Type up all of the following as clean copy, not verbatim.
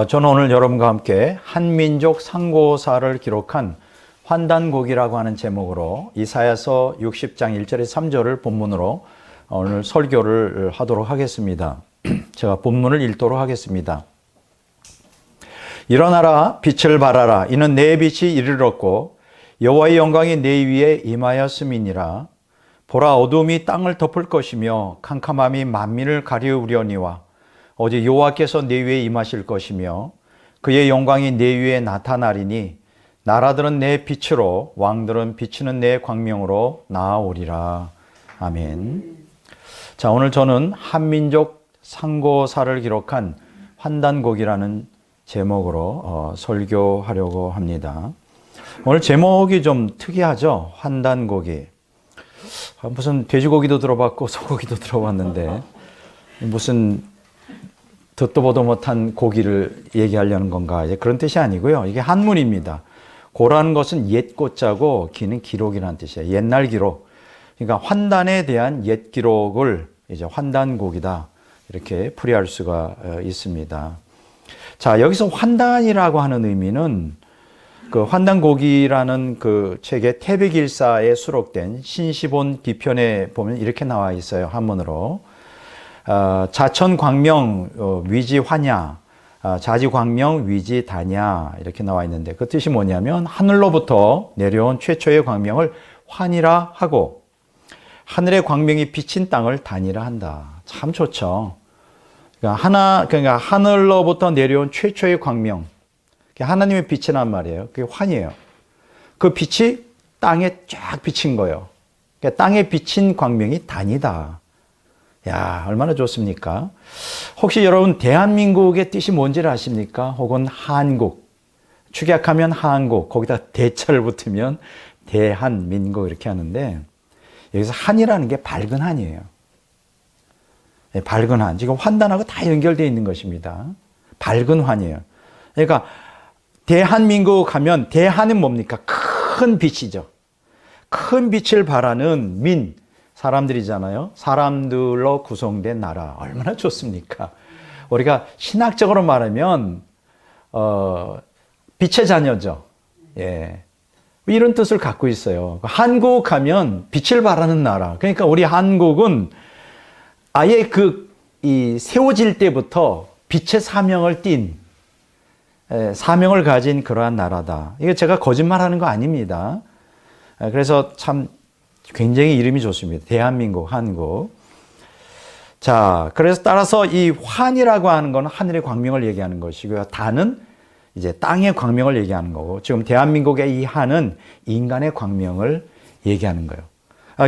저는 오늘 여러분과 함께 한민족 상고사를 기록한 환단곡이라고 하는 제목으로 이사야서 60장 1절에서 3절을 본문으로 오늘 설교를 하도록 하겠습니다. 제가 본문을 읽도록 하겠습니다. 일어나라, 빛을 발하라. 이는 내 빛이 이르렀고 여호와의 영광이 내 위에 임하였음이니라. 보라, 어둠이 땅을 덮을 것이며 캄캄함이 만민을 가리우려니와 어제 여호와께서 내 위에 임하실 것이며 그의 영광이 내 위에 나타나리니 나라들은 내 빛으로 왕들은 비치는 내 광명으로 나아오리라. 아멘. 자, 오늘 저는 한민족 상고사를 기록한 환단곡이라는 제목으로 설교하려고 합니다. 오늘 제목이 좀 특이하죠? 환단곡이. 무슨 돼지고기도 들어봤고 소고기도 들어봤는데 무슨 듣도 보도 못한 고기를 얘기하려는 건가? 그런 뜻이 아니고요. 이게 한문입니다. 고라는 것은 옛 고자고 기는 기록이라는 뜻이에요. 옛날 기록. 그러니까 환단에 대한 옛 기록을 이제 환단곡이다. 이렇게 풀이할 수가 있습니다. 자, 여기서 환단이라고 하는 의미는 그 환단곡이라는 그 책의 태백일사에 수록된 신시본 비편에 보면 이렇게 나와 있어요. 한문으로. 자천광명 위지환야, 자지광명 위지다냐 이렇게 나와 있는데 그 뜻이 뭐냐면 하늘로부터 내려온 최초의 광명을 환이라 하고 하늘의 광명이 비친 땅을 단이라 한다. 참 좋죠. 그러니까 하늘로부터 내려온 최초의 광명, 하나님의 빛이란 말이에요. 그게 환이에요. 그 빛이 땅에 쫙 비친 거예요. 그러니까 땅에 비친 광명이 단이다. 야, 얼마나 좋습니까? 혹시 여러분 대한민국의 뜻이 뭔지를 아십니까? 혹은 한국, 축약하면 한국, 거기다 대자를 붙으면 대한민국 이렇게 하는데 여기서 한이라는 게 밝은 한이에요. 네, 밝은 한. 지금 환단하고 다 연결되어 있는 것입니다. 밝은 환이에요. 그러니까 대한민국 하면 대한은 뭡니까? 큰 빛이죠. 큰 빛을 발하는 민, 사람들이잖아요. 사람들로 구성된 나라. 얼마나 좋습니까? 우리가 신학적으로 말하면 빛의 자녀죠. 예. 이런 뜻을 갖고 있어요. 한국 하면 빛을 발하는 나라. 그러니까 우리 한국은 아예 이 세워질 때부터 빛의 사명을 띤 사명을 가진 그러한 나라다. 이게 제가 거짓말하는 거 아닙니다. 그래서 참 굉장히 이름이 좋습니다. 대한민국, 한국. 자, 그래서 따라서 이 환이라고 하는 건 하늘의 광명을 얘기하는 것이고요. 단은 이제 땅의 광명을 얘기하는 거고, 지금 대한민국의 이 한은 인간의 광명을 얘기하는 거예요.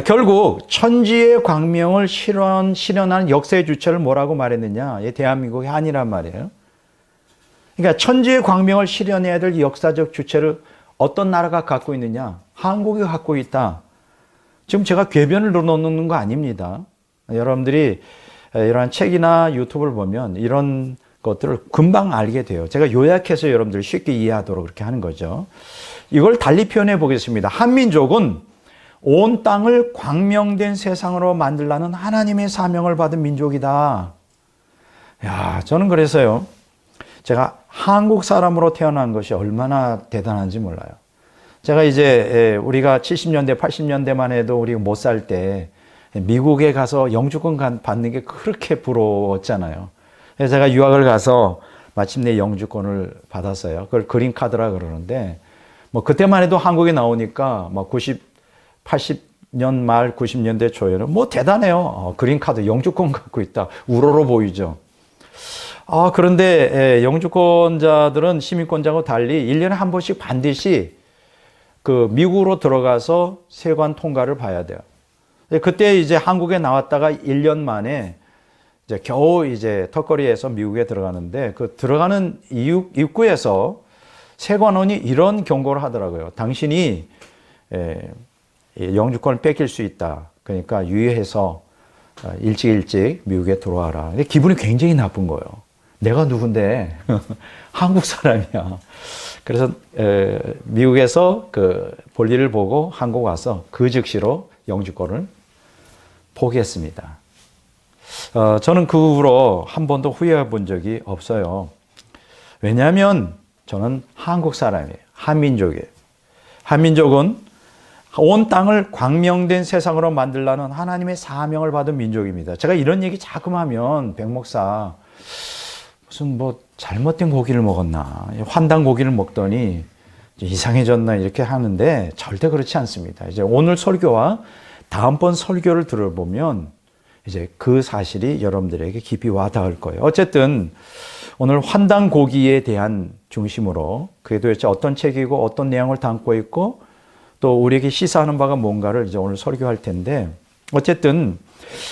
결국 천지의 광명을 실현하는 역사의 주체를 뭐라고 말했느냐? 이 대한민국의 한이란 말이에요. 그러니까 천지의 광명을 실현해야 될 역사적 주체를 어떤 나라가 갖고 있느냐? 한국이 갖고 있다. 지금 제가 궤변을 넣는 거 아닙니다. 여러분들이 이러한 책이나 유튜브를 보면 이런 것들을 금방 알게 돼요. 제가 요약해서 여러분들이 쉽게 이해하도록 그렇게 하는 거죠. 이걸 달리 표현해 보겠습니다. 한민족은 온 땅을 광명된 세상으로 만들라는 하나님의 사명을 받은 민족이다. 야, 저는 그래서요. 제가 한국 사람으로 태어난 것이 얼마나 대단한지 몰라요. 제가 이제 우리가 70년대, 80년대만 해도 우리가 못 살 때 미국에 가서 영주권 받는 게 그렇게 부러웠잖아요. 그래서 제가 유학을 가서 마침내 영주권을 받았어요. 그걸 그린카드라 그러는데 뭐 그때만 해도 한국에 나오니까 막 80년 말 90년대 초에는 뭐 대단해요. 그린카드 영주권 갖고 있다. 우러러 보이죠. 그런데 영주권자들은 시민권자하고 달리 1년에 한 번씩 반드시 그 미국으로 들어가서 세관 통과를 봐야 돼요. 그때 이제 한국에 나왔다가 1년 만에 이제 겨우 이제 턱걸이에서 미국에 들어가는데 그 들어가는 입구에서 세관원이 이런 경고를 하더라고요. 당신이 영주권을 뺏길 수 있다. 그러니까 유의해서 일찍 미국에 들어와라. 근데 기분이 굉장히 나쁜 거예요. 내가 누군데 한국 사람이야. 그래서 미국에서 그 볼일을 보고 한국 와서 그 즉시로 영주권을 포기했습니다. 저는 그 후로 한 번도 후회해 본 적이 없어요. 왜냐하면 저는 한국 사람이에요. 한민족이에요. 한민족은 온 땅을 광명된 세상으로 만들라는 하나님의 사명을 받은 민족입니다. 제가 이런 얘기 자꾸 하면 백 목사 무슨 뭐 잘못된 고기를 먹었나, 환단 고기를 먹더니 이상해졌나 이렇게 하는데 절대 그렇지 않습니다. 이제 오늘 설교와 다음번 설교를 들어보면 이제 그 사실이 여러분들에게 깊이 와닿을 거예요. 어쨌든 오늘 환단 고기에 대한 중심으로 그게 도대체 어떤 책이고 어떤 내용을 담고 있고 또 우리에게 시사하는 바가 뭔가를 이제 오늘 설교할 텐데, 어쨌든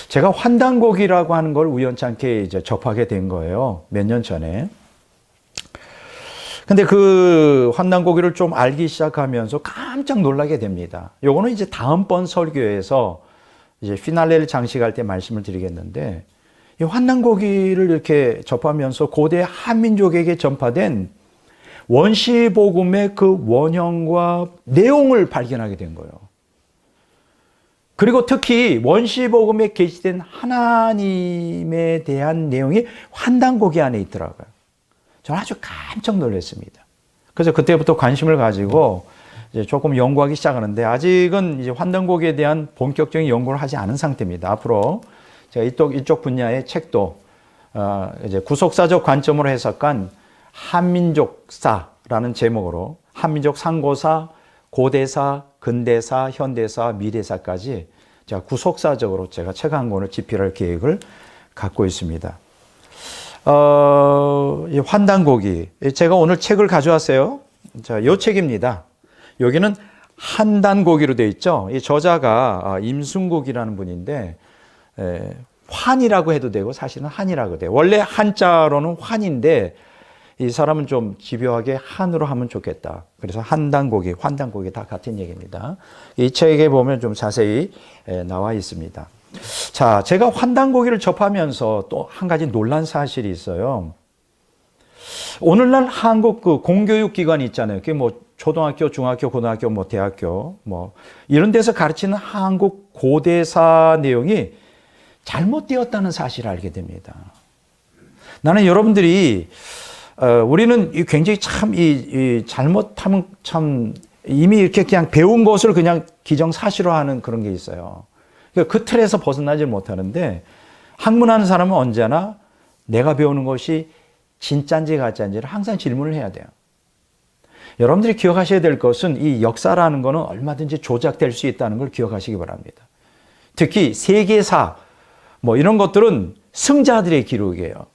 제가 환단 고기라고 하는 걸 우연찮게 이제 접하게 된 거예요. 몇 년 전에. 근데 그 환단 고기를 좀 알기 시작하면서 깜짝 놀라게 됩니다. 요거는 이제 다음번 설교에서 이제 피날레를 장식할 때 말씀을 드리겠는데, 이 환단 고기를 이렇게 접하면서 고대 한민족에게 전파된 원시 복음의 그 원형과 내용을 발견하게 된 거예요. 그리고 특히 원시 복음에 계시된 하나님에 대한 내용이 환단 고기 안에 있더라고요. 저는 아주 깜짝 놀랐습니다. 그래서 그때부터 관심을 가지고 이제 조금 연구하기 시작하는데, 아직은 이제 환단 고기에 대한 본격적인 연구를 하지 않은 상태입니다. 앞으로 제가 이쪽 분야의 책도 이제 구속사적 관점으로 해석한 한민족사라는 제목으로 한민족 상고사, 고대사, 근대사, 현대사, 미래사까지 제가 구속사적으로 제가 책 한 권을 집필할 계획을 갖고 있습니다. 이 환단고기, 제가 오늘 책을 가져왔어요. 자, 이 책입니다. 여기는 한단고기로 되어 있죠. 이 저자가 임순국이라는 분인데, 환이라고 해도 되고 사실은 한이라고 돼요. 원래 한자로는 환인데 이 사람은 좀 집요하게 한으로 하면 좋겠다. 그래서 한단고기, 환단고기 다 같은 얘기입니다. 이 책에 보면 좀 자세히 나와 있습니다. 자, 제가 환단고기를 접하면서 또 한 가지 놀란 사실이 있어요. 오늘날 한국 그 공교육 기관이 있잖아요. 그게 뭐 초등학교, 중학교, 고등학교, 뭐 대학교, 뭐 이런 데서 가르치는 한국 고대사 내용이 잘못되었다는 사실을 알게 됩니다. 나는 여러분들이 우리는 굉장히 참 이 잘못하면 참 이미 이렇게 그냥 배운 것을 그냥 기정사실화하는 그런 게 있어요. 그 틀에서 벗어나지 못하는데, 학문하는 사람은 언제나 내가 배우는 것이 진짜인지 가짜인지를 항상 질문을 해야 돼요. 여러분들이 기억하셔야 될 것은 이 역사라는 것은 얼마든지 조작될 수 있다는 걸 기억하시기 바랍니다. 특히 세계사 뭐 이런 것들은 승자들의 기록이에요.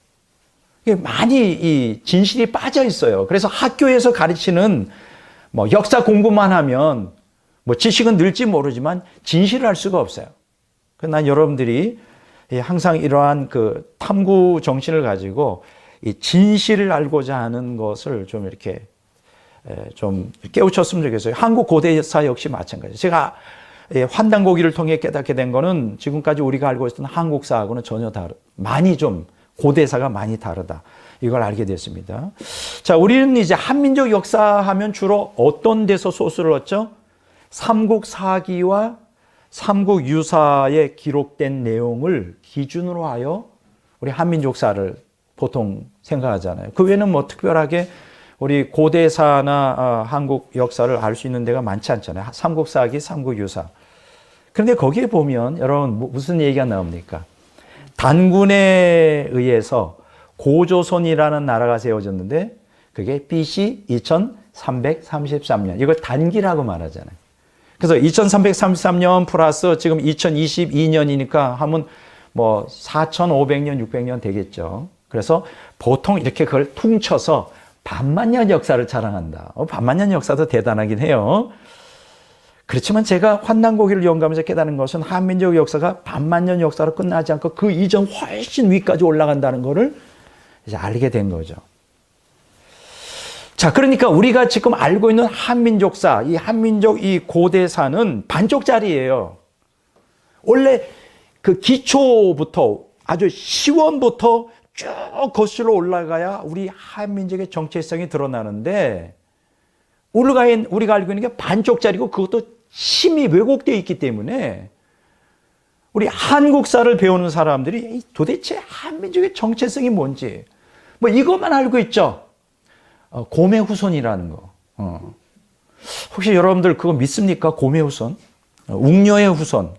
많이 이 진실이 빠져 있어요. 그래서 학교에서 가르치는 뭐 역사 공부만 하면 뭐 지식은 늘지 모르지만 진실을 알 수가 없어요. 난 여러분들이 항상 이러한 그 탐구 정신을 가지고 이 진실을 알고자 하는 것을 좀 이렇게 좀 깨우쳤으면 좋겠어요. 한국 고대사 역시 마찬가지예요. 제가 환단고기를 통해 깨닫게 된 거는 지금까지 우리가 알고 있었던 한국사하고는 전혀 많이 좀 고대사가 많이 다르다. 이걸 알게 됐습니다. 자, 우리는 이제 한민족 역사하면 주로 어떤 데서 소스를 얻죠? 삼국사기와 삼국유사에 기록된 내용을 기준으로 하여 우리 한민족사를 보통 생각하잖아요. 그 외에는 뭐 특별하게 우리 고대사나 한국 역사를 알 수 있는 데가 많지 않잖아요. 삼국사기, 삼국유사. 그런데 거기에 보면 여러분 무슨 얘기가 나옵니까? 단군에 의해서 고조선이라는 나라가 세워졌는데 그게 BC 2333년. 이걸 단기라고 말하잖아요. 그래서 2333년 플러스 지금 2022년이니까 하면 뭐 4500년, 600년 되겠죠. 그래서 보통 이렇게 그걸 퉁쳐서 반만년 역사를 자랑한다. 반만년 역사도 대단하긴 해요. 그렇지만 제가 환단고기를 연구하면서 깨달은 것은 한민족 역사가 반만년 역사로 끝나지 않고 그 이전 훨씬 위까지 올라간다는 것을 이제 알게 된 거죠. 자, 그러니까 우리가 지금 알고 있는 한민족사, 이 한민족 이 고대사는 반쪽짜리예요. 원래 그 기초부터 아주 시원부터 쭉 거슬러 올라가야 우리 한민족의 정체성이 드러나는데 우리가 알고 있는 게 반쪽짜리고 그것도 심히 왜곡되어 있기 때문에 우리 한국사를 배우는 사람들이 도대체 한민족의 정체성이 뭔지 뭐 이것만 알고 있죠. 곰의 후손이라는 거. 혹시 여러분들 그거 믿습니까? 곰의 후손? 웅녀의 후손.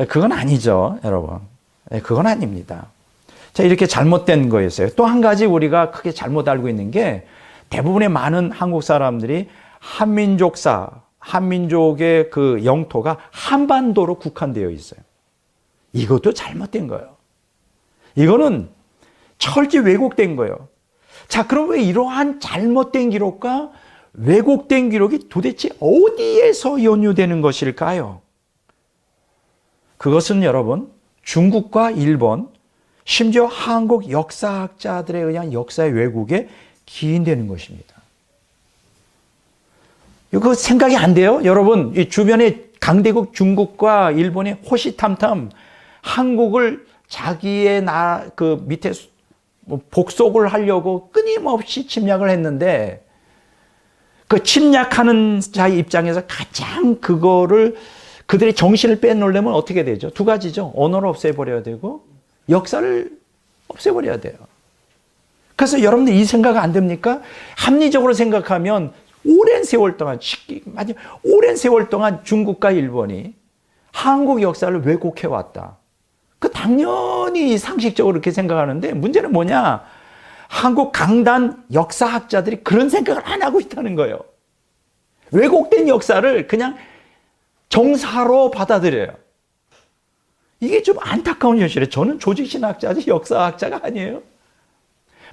그건 아니죠, 여러분. 그건 아닙니다. 자, 이렇게 잘못된 거였어요. 또 한 가지 우리가 크게 잘못 알고 있는 게 대부분의 많은 한국 사람들이 한민족의 그 영토가 한반도로 국한되어 있어요. 이것도 잘못된 거예요. 이거는 철저히 왜곡된 거예요. 자, 그럼 왜 이러한 잘못된 기록과 왜곡된 기록이 도대체 어디에서 연유되는 것일까요? 그것은 여러분, 중국과 일본, 심지어 한국 역사학자들에 의한 역사의 왜곡에 기인되는 것입니다. 이거 생각이 안 돼요? 여러분, 이 주변에 강대국 중국과 일본이 호시탐탐 한국을 자기의 그 밑에 복속을 하려고 끊임없이 침략을 했는데 그 침략하는 자의 입장에서 가장 그들의 정신을 빼놓으려면 어떻게 되죠? 두 가지죠. 언어를 없애버려야 되고 역사를 없애버려야 돼요. 그래서 여러분들 이 생각 안 됩니까? 합리적으로 생각하면 오랜 세월 동안 중국과 일본이 한국 역사를 왜곡해왔다. 당연히 상식적으로 그렇게 생각하는데 문제는 뭐냐? 한국 강단 역사학자들이 그런 생각을 안 하고 있다는 거예요. 왜곡된 역사를 그냥 정사로 받아들여요. 이게 좀 안타까운 현실이에요. 저는 조직신학자지 역사학자가 아니에요.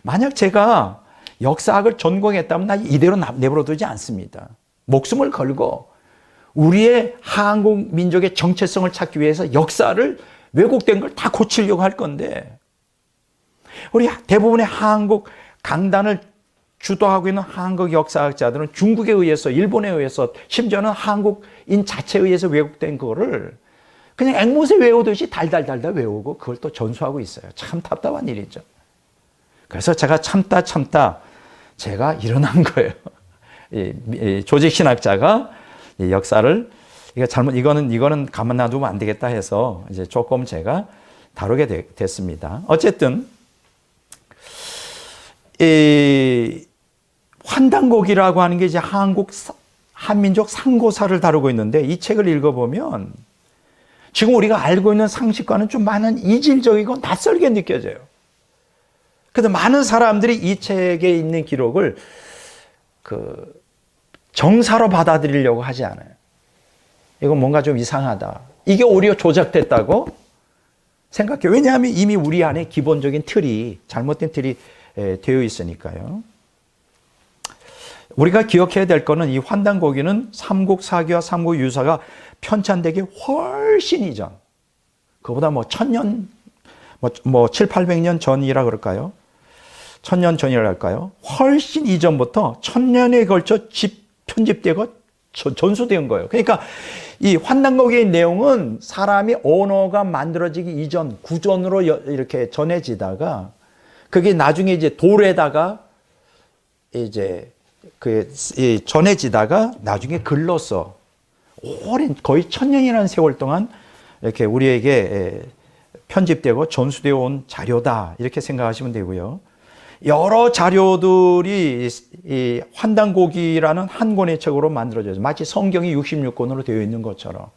만약 제가 역사학을 전공했다면 나 이대로 내버려두지 않습니다. 목숨을 걸고 우리의 한국 민족의 정체성을 찾기 위해서 역사를 왜곡된 걸 다 고치려고 할 건데 우리 대부분의 한국 강단을 주도하고 있는 한국 역사학자들은 중국에 의해서 일본에 의해서 심지어는 한국인 자체에 의해서 왜곡된 거를 그냥 앵무새 외우듯이 달달달달 외우고 그걸 또 전수하고 있어요. 참 답답한 일이죠. 그래서 제가 참다 제가 일어난 거예요. 이 조직신학자가 이 역사를 이거는 가만 놔두면 안 되겠다 해서 이제 조금 제가 다루게 됐습니다. 어쨌든 이 환단곡이라고 하는 게 이제 한민족 상고사를 다루고 있는데 이 책을 읽어보면 지금 우리가 알고 있는 상식과는 좀 많은 이질적이고 낯설게 느껴져요. 그래서 많은 사람들이 이 책에 있는 기록을 정사로 받아들이려고 하지 않아요. 이건 뭔가 좀 이상하다. 이게 오히려 조작됐다고 생각해요. 왜냐하면 이미 우리 안에 기본적인 잘못된 틀이 되어 있으니까요. 우리가 기억해야 될 거는 이 환단고기는 삼국사기와 삼국유사가 편찬되기 훨씬 이전, 그보다 1000년, 7, 800년 전이라 그럴까요? 1000년 전이라 할까요? 훨씬 이전부터 1000년에 걸쳐 편집되고 전수된 거예요. 그러니까 이 환단고기의 내용은 사람이 언어가 만들어지기 이전 구전으로 이렇게 전해지다가 그게 나중에 이제 돌에다가 이제 전해지다가 나중에 글로써 오랜 거의 1000년이라는 세월 동안 이렇게 우리에게 편집되고 전수되어 온 자료다 이렇게 생각하시면 되고요. 여러 자료들이 이 환단고기라는 한 권의 책으로 만들어져서 마치 성경이 66권으로 되어 있는 것처럼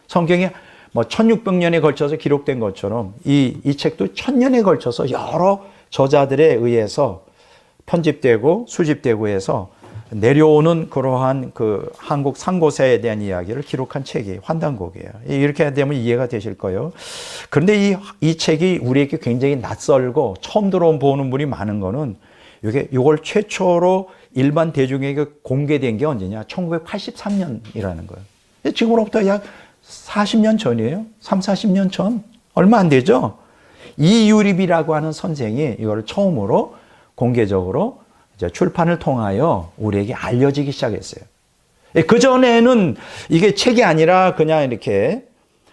성경이 1600년에 걸쳐서 기록된 것처럼 이 책도 1000년에 걸쳐서 여러 저자들에 의해서 편집되고 수집되고 해서 내려오는 그러한 한국 상고사에 대한 이야기를 기록한 책이 환단고기예요. 이렇게 되면 이해가 되실 거예요. 그런데 이 책이 우리에게 굉장히 낯설고 처음 들어보는 분이 많은 거는 이걸 최초로 일반 대중에게 공개된 게 언제냐? 1983년이라는 거예요. 지금으로부터 약 40년 전이에요. 40년 전. 얼마 안 되죠? 이유립이라고 하는 선생이 이걸 처음으로 공개적으로 이제 출판을 통하여 우리에게 알려지기 시작했어요. 그전에는 이게 책이 아니라 그냥 이렇게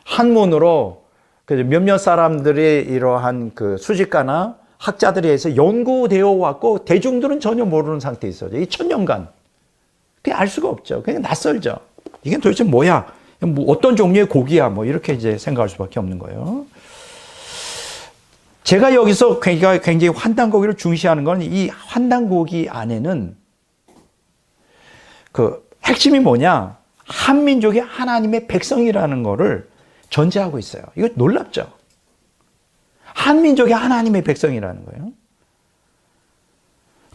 한문으로 몇몇 사람들이 이러한 수집가나 학자들에 의해서 연구되어 왔고 대중들은 전혀 모르는 상태에 있어요. 이 1000년간. 그게 알 수가 없죠. 그냥 낯설죠. 이게 도대체 뭐야? 어떤 종류의 고기야? 이렇게 이제 생각할 수밖에 없는 거예요. 제가 여기서 굉장히 환단고기를 중시하는 건 이 환단고기 안에는 그 핵심이 뭐냐? 한민족이 하나님의 백성이라는 거를 전제하고 있어요. 이거 놀랍죠? 한민족이 하나님의 백성이라는 거예요.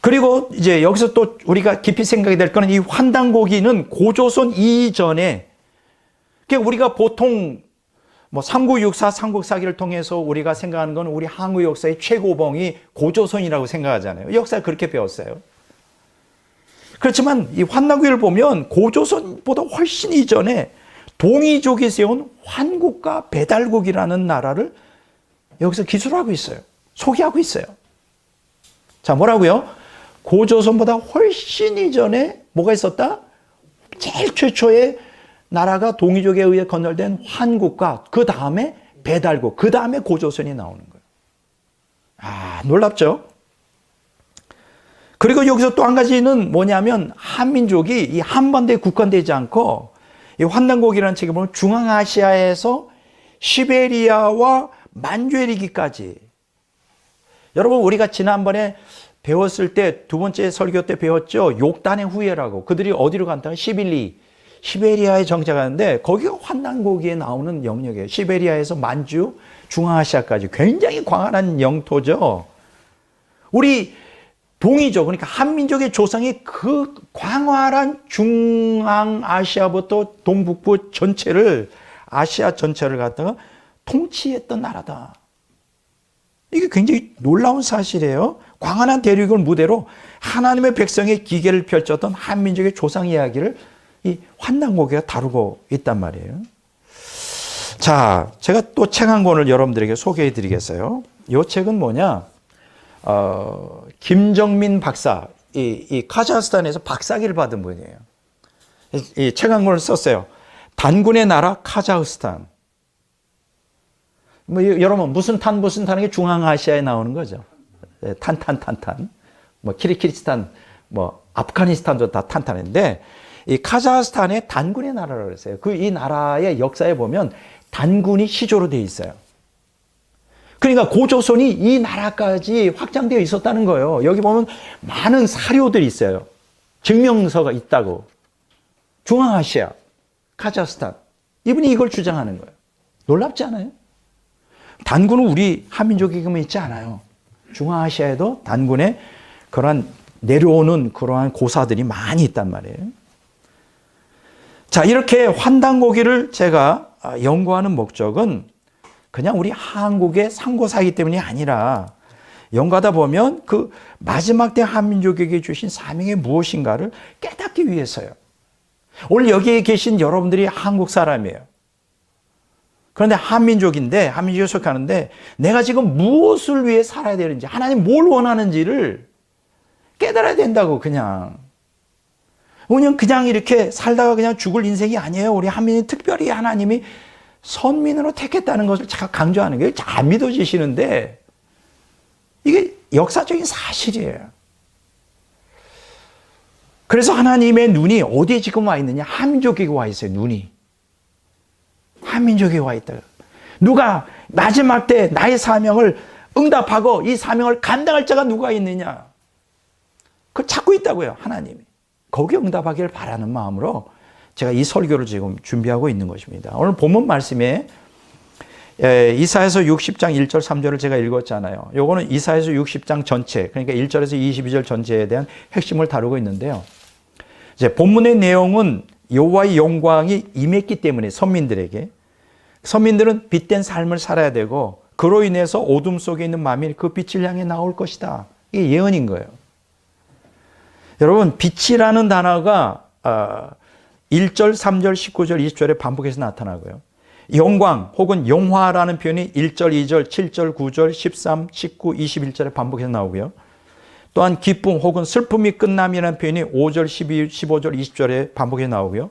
그리고 이제 여기서 또 우리가 깊이 생각이 될 거는 이 환단고기는 고조선 이전에, 그러니까 우리가 보통 뭐 삼국육사, 삼국사기를 통해서 우리가 생각하는 건 우리 한국 역사의 최고봉이 고조선이라고 생각하잖아요. 역사를 그렇게 배웠어요. 그렇지만 이 환단고기를 보면 고조선보다 훨씬 이전에 동이족이 세운 환국과 배달국이라는 나라를 여기서 기술하고 있어요. 소개하고 있어요. 자, 뭐라고요? 고조선보다 훨씬 이전에 뭐가 있었다? 제일 최초의 나라가 동이족에 의해 건설된 환국과 그 다음에 배달국, 그 다음에 고조선이 나오는 거예요. 아, 놀랍죠? 그리고 여기서 또 한 가지는 뭐냐면 한민족이 이 한반도에 국한되지 않고 이 환단고기라는 책을 보면 중앙아시아에서 시베리아와 만주에리기까지, 여러분 우리가 지난번에 배웠을 때 두 번째 설교 때 배웠죠. 욕단의 후예라고. 그들이 어디로 간다? 시베리아에 정착하는데 거기가 환단고기에 나오는 영역이에요. 시베리아에서 만주, 중앙아시아까지 굉장히 광활한 영토죠. 우리 동이족, 그러니까 한민족의 조상이 그 광활한 중앙아시아부터 동북부 전체를, 아시아 전체를 갖다가 통치했던 나라다. 이게 굉장히 놀라운 사실이에요. 광활한 대륙을 무대로 하나님의 백성의 기계를 펼쳤던 한민족의 조상 이야기를 이 환단고기가 다루고 있단 말이에요. 자, 제가 또 책 한 권을 여러분들에게 소개해 드리겠어요. 이 책은 뭐냐? 김정민 박사, 이 카자흐스탄에서 박사기를 받은 분이에요. 이 책 한 권을 썼어요. 단군의 나라 카자흐스탄. 뭐 여러분 무슨 탄 게 중앙아시아에 나오는 거죠. 탄. 뭐 키르기스탄, 뭐 아프가니스탄도 다 탄탄인데 이 카자흐스탄의 단군의 나라라고 했어요. 이 나라의 역사에 보면 단군이 시조로 되어 있어요. 그러니까 고조선이 이 나라까지 확장되어 있었다는 거예요. 여기 보면 많은 사료들이 있어요. 증명서가 있다고. 중앙아시아, 카자흐스탄. 이분이 이걸 주장하는 거예요. 놀랍지 않아요? 단군은 우리 한민족에게만 있지 않아요. 중앙아시아에도 단군의 그러한 내려오는 그러한 고사들이 많이 있단 말이에요. 자, 이렇게 환단고기를 제가 연구하는 목적은 그냥 우리 한국의 상고사이기 때문이 아니라 연구하다 보면 그 마지막 때 한민족에게 주신 사명이 무엇인가를 깨닫기 위해서요. 오늘 여기에 계신 여러분들이 한국 사람이에요. 그런데 한민족인데, 한민족에 속하는데 내가 지금 무엇을 위해 살아야 되는지, 하나님 뭘 원하는지를 깨달아야 된다고. 그냥 이렇게 살다가 그냥 죽을 인생이 아니에요. 우리 한민이 특별히 하나님이 선민으로 택했다는 것을 제가 강조하는 게 잘 안 믿어지시는데 이게 역사적인 사실이에요. 그래서 하나님의 눈이 어디에 지금 와 있느냐? 한민족에게 와 있어요. 눈이. 한민족에 와 있다. 누가 마지막 때 나의 사명을 응답하고 이 사명을 감당할 자가 누가 있느냐? 그걸 찾고 있다고요. 하나님이. 거기에 응답하기를 바라는 마음으로 제가 이 설교를 지금 준비하고 있는 것입니다. 오늘 본문 말씀에 이사야서 60장 1절 3절을 제가 읽었잖아요. 요거는 이사야서 60장 전체, 그러니까 1절에서 22절 전체에 대한 핵심을 다루고 있는데요. 이제 본문의 내용은 여호와의 영광이 임했기 때문에 선민들은 빛된 삶을 살아야 되고 그로 인해서 어둠 속에 있는 마음이 그 빛을 향해 나올 것이다. 이게 예언인 거예요. 여러분, 빛이라는 단어가 1절, 3절, 19절, 20절에 반복해서 나타나고요. 영광 혹은 영화라는 표현이 1절, 2절, 7절, 9절, 13, 19, 21절에 반복해서 나오고요. 또한 기쁨 혹은 슬픔이 끝남이라는 표현이 5절, 12, 15절, 20절에 반복해서 나오고요.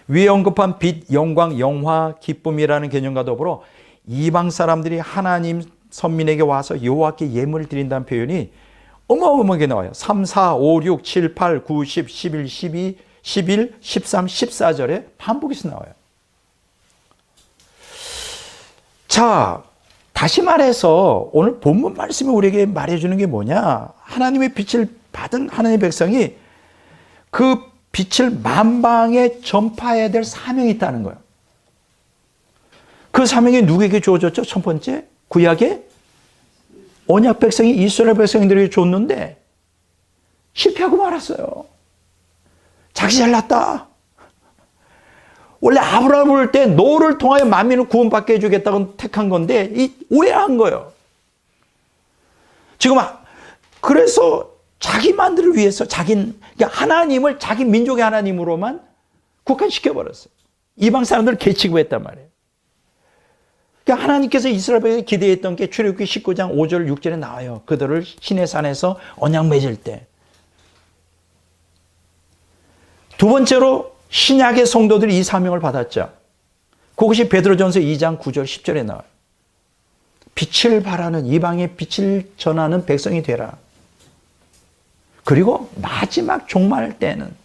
위에 언급한 빛, 영광, 영화, 기쁨이라는 개념과 더불어 이방 사람들이 하나님 선민에게 와서 여호와께 예물을 드린다는 표현이 어마어마하게 나와요. 3, 4, 5, 6, 7, 8, 9, 10, 11, 12, 11, 13, 14절에 반복해서 나와요. 자, 다시 말해서 오늘 본문 말씀이 우리에게 말해주는 게 뭐냐? 하나님의 빛을 받은 하나님의 백성이 그 빛을 만방에 전파해야 될 사명이 있다는 거예요. 그 사명이 누구에게 주어졌죠? 첫 번째, 구약의 언약 백성이 이스라엘 백성들에게 줬는데 실패하고 말았어요. 자기 잘났다. 원래 아브라함을 볼 때 너를 통하여 만민을 구원받게 해주겠다고 택한 건데 오해한 거예요. 지금 그래서 자기만들을 위해서 그러니까 하나님을 자기 민족의 하나님으로만 국한시켜버렸어요. 이방 사람들을 개치고 했단 말이에요. 그러니까 하나님께서 이스라엘에게 기대했던 게 출애굽기 19장 5절 6절에 나와요. 그들을 시내산에서 언약 맺을 때. 두 번째로 신약의 성도들이 이 사명을 받았죠. 그것이 베드로전서 2장 9절 10절에 나와요. 빛을 발하는 이방의 빛을 전하는 백성이 되라. 그리고 마지막 종말 때는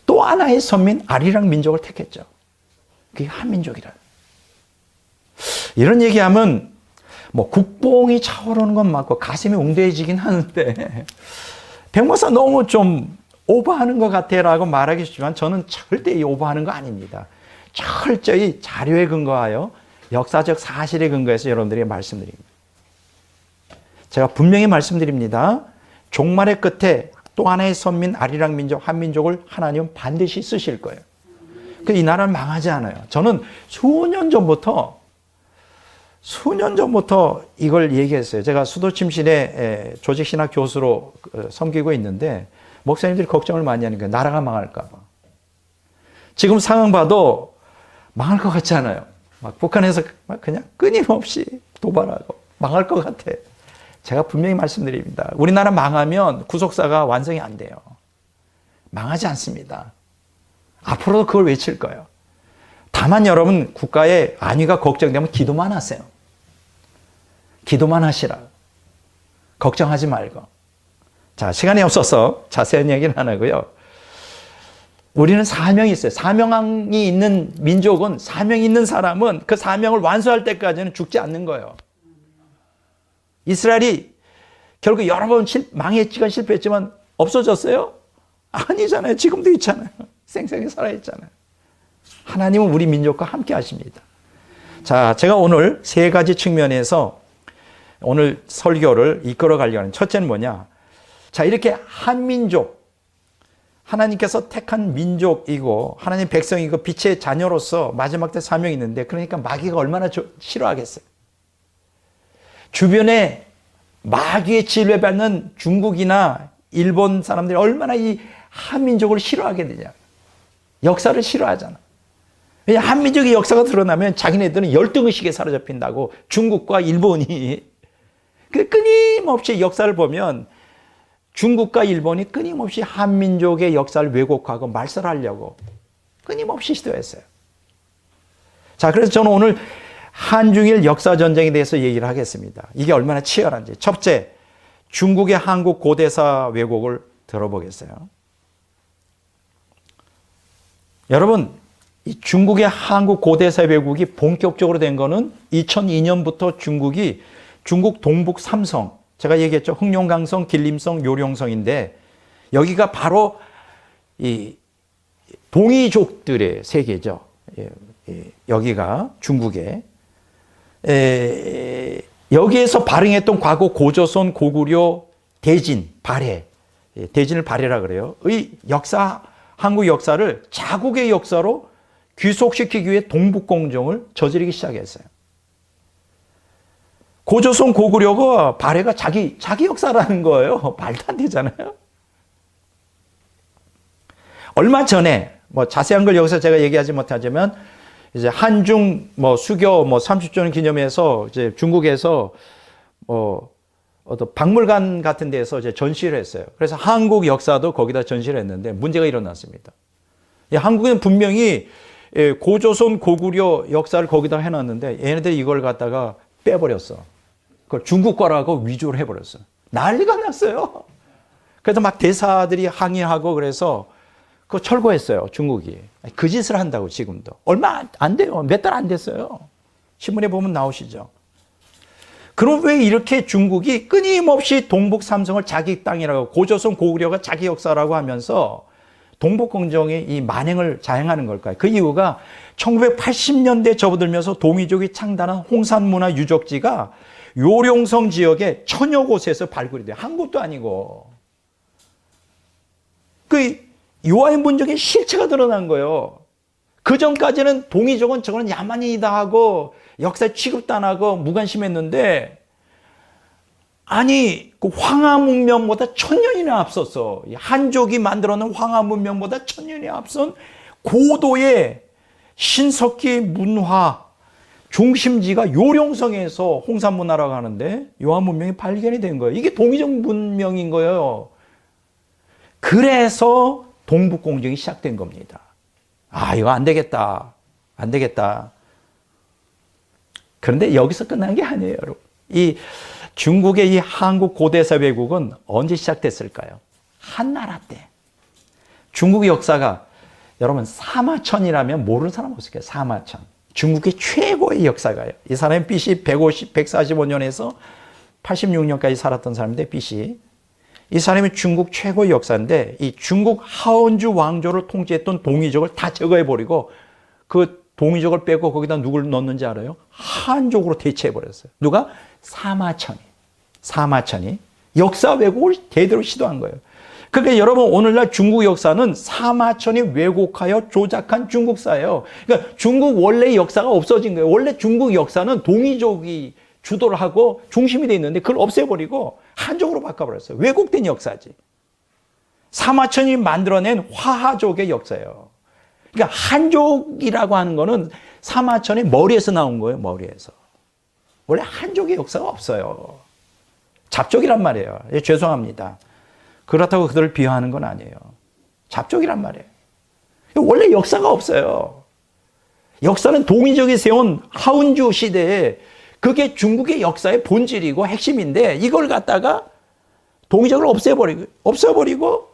또 하나의 선민 아리랑 민족을 택했죠. 그게 한민족이라. 이런 얘기하면 뭐 국뽕이 차오르는 건 맞고 가슴이 웅대해지긴 하는데 백목사 너무 좀 오버하는 것 같아라고 말하기 쉽지만 저는 절대 이 오버하는 거 아닙니다. 철저히 자료에 근거하여 역사적 사실에 근거해서 여러분들에게 말씀드립니다. 제가 분명히 말씀드립니다. 종말의 끝에 또 하나의 선민 아리랑 민족 한민족을 하나님은 반드시 쓰실 거예요. 이 나라는 망하지 않아요. 저는 수년 전부터 이걸 얘기했어요. 제가 수도침실에 조직신학 교수로 섬기고 있는데 목사님들이 걱정을 많이 하는 거예요. 나라가 망할까 봐. 지금 상황 봐도 망할 것 같지 않아요. 막 북한에서 그냥 끊임없이 도발하고 망할 것 같아. 제가 분명히 말씀드립니다. 우리나라 망하면 구속사가 완성이 안 돼요. 망하지 않습니다. 앞으로도 그걸 외칠 거예요. 다만 여러분 국가의 안위가 걱정되면 기도만 하세요. 기도만 하시라. 걱정하지 말고. 자, 시간이 없어서 자세한 얘기는 안 하고요. 우리는 사명이 있어요. 사명이 있는 민족은, 사명이 있는 사람은 그 사명을 완수할 때까지는 죽지 않는 거예요. 이스라엘이 결국 여러 번 망했지만 실패했지만 없어졌어요? 아니잖아요. 지금도 있잖아요. 생생히 살아있잖아요. 하나님은 우리 민족과 함께 하십니다. 자, 제가 오늘 세 가지 측면에서 오늘 설교를 이끌어 가려고 하는 첫째는 뭐냐? 자, 이렇게 한민족, 하나님께서 택한 민족이고 하나님 백성이고 빛의 자녀로서 마지막 때 사명이 있는데 그러니까 마귀가 얼마나 싫어하겠어요. 주변에 마귀의 지배받는 중국이나 일본 사람들이 얼마나 이 한민족을 싫어하게 되냐. 역사를 싫어하잖아. 왜냐, 한민족의 역사가 드러나면 자기네들은 열등의식에 사로잡힌다고 중국과 일본이. 끊임없이 역사를 보면 중국과 일본이 끊임없이 한민족의 역사를 왜곡하고 말살하려고 끊임없이 시도했어요. 자, 그래서 저는 오늘 한중일 역사전쟁에 대해서 얘기를 하겠습니다. 이게 얼마나 치열한지. 첫째, 중국의 한국 고대사 왜곡을 들어보겠어요. 여러분, 이 중국의 한국 고대사 왜곡이 본격적으로 된 거는 2002년부터 중국 동북 3성, 제가 얘기했죠. 흑룡강성, 길림성, 요령성인데 여기가 바로 이 동이족들의 세계죠. 여기가 중국에 여기에서 발행했던 과거 고조선, 고구려, 대진, 발해, 대진을 발해라 그래요. 의 역사, 한국 역사를 자국의 역사로 귀속시키기 위해 동북공정을 저지르기 시작했어요. 고조선, 고구려가 발해가 자기 역사라는 거예요. 말도 안 되잖아요. 얼마 전에 뭐 자세한 걸 여기서 제가 얘기하지 못하지만 이제 한중 수교 30주년 기념해서 이제 중국에서 어떤 박물관 같은 데서 이제 전시를 했어요. 그래서 한국 역사도 거기다 전시를 했는데 문제가 일어났습니다. 한국은 분명히 고조선, 고구려 역사를 거기다 해놨는데 얘네들이 이걸 갖다가 빼버렸어. 그걸 중국 거라고 위조를 해버렸어. 난리가 났어요. 그래서 막 대사들이 항의하고 그래서 그거 철거했어요. 중국이. 그 짓을 한다고 지금도. 얼마 안 돼요. 몇 달 안 됐어요. 신문에 보면 나오시죠. 그럼 왜 이렇게 중국이 끊임없이 동북 삼성을 자기 땅이라고, 고조선 고구려가 자기 역사라고 하면서 동북공정의 이 만행을 자행하는 걸까요? 그 이유가 1980년대 접어들면서 동이족이 창단한 홍산문화 유적지가 요룡성 지역의 천여 곳에서 발굴이 돼요. 한 곳도 아니고. 그 요하의 문적의 실체가 드러난 거예요. 그 전까지는 동이족은 저거는 야만인이다 하고 역사에 취급도 안 하고 무관심했는데, 아니 그 황하 문명보다 1000년이나 앞섰어. 한족이 만들어놓은 황하 문명보다 1000년이 앞선 고도의 신석기 문화 중심지가 요룡성에서 홍산문화라고 하는데 요하 문명이 발견이 된 거예요. 이게 동이족 문명인 거예요. 그래서 동북공정이 시작된 겁니다. 아, 이거 안 되겠다. 안 되겠다. 그런데 여기서 끝난 게 아니에요, 여러분. 이 중국의 이 한국 고대사 왜곡은 언제 시작됐을까요? 한나라 때. 중국의 역사가, 여러분, 사마천이라면 모르는 사람 없을까요? 사마천. 중국의 최고의 역사가요. 이 사람이 BC 145년에서 86년까지 살았던 사람인데, BC. 이 사람이 중국 최고의 역사인데, 이 중국 하원주 왕조를 통치했던 동이족을 다 제거해버리고, 그 동이족을 빼고 거기다 누굴 넣었는지 알아요? 한족으로 대체해버렸어요. 누가? 사마천이 역사 왜곡을 대대로 시도한 거예요. 그러니까 여러분, 오늘날 중국 역사는 사마천이 왜곡하여 조작한 중국사예요. 그러니까 중국 원래의 역사가 없어진 거예요. 원래 중국 역사는 동이족이 주도를 하고 중심이 돼 있는데 그걸 없애버리고 한족으로 바꿔버렸어요. 왜곡된 역사지. 사마천이 만들어낸 화하족의 역사예요. 그러니까 한족이라고 하는 거는 사마천의 머리에서 나온 거예요. 머리에서. 원래 한족의 역사가 없어요. 잡족이란 말이에요. 죄송합니다. 그렇다고 그들을 비하하는 건 아니에요. 잡족이란 말이에요. 원래 역사가 없어요. 역사는 동이족이 세운 하운주 시대에 그게 중국의 역사의 본질이고 핵심인데, 이걸 갖다가 동이족을 없애버리고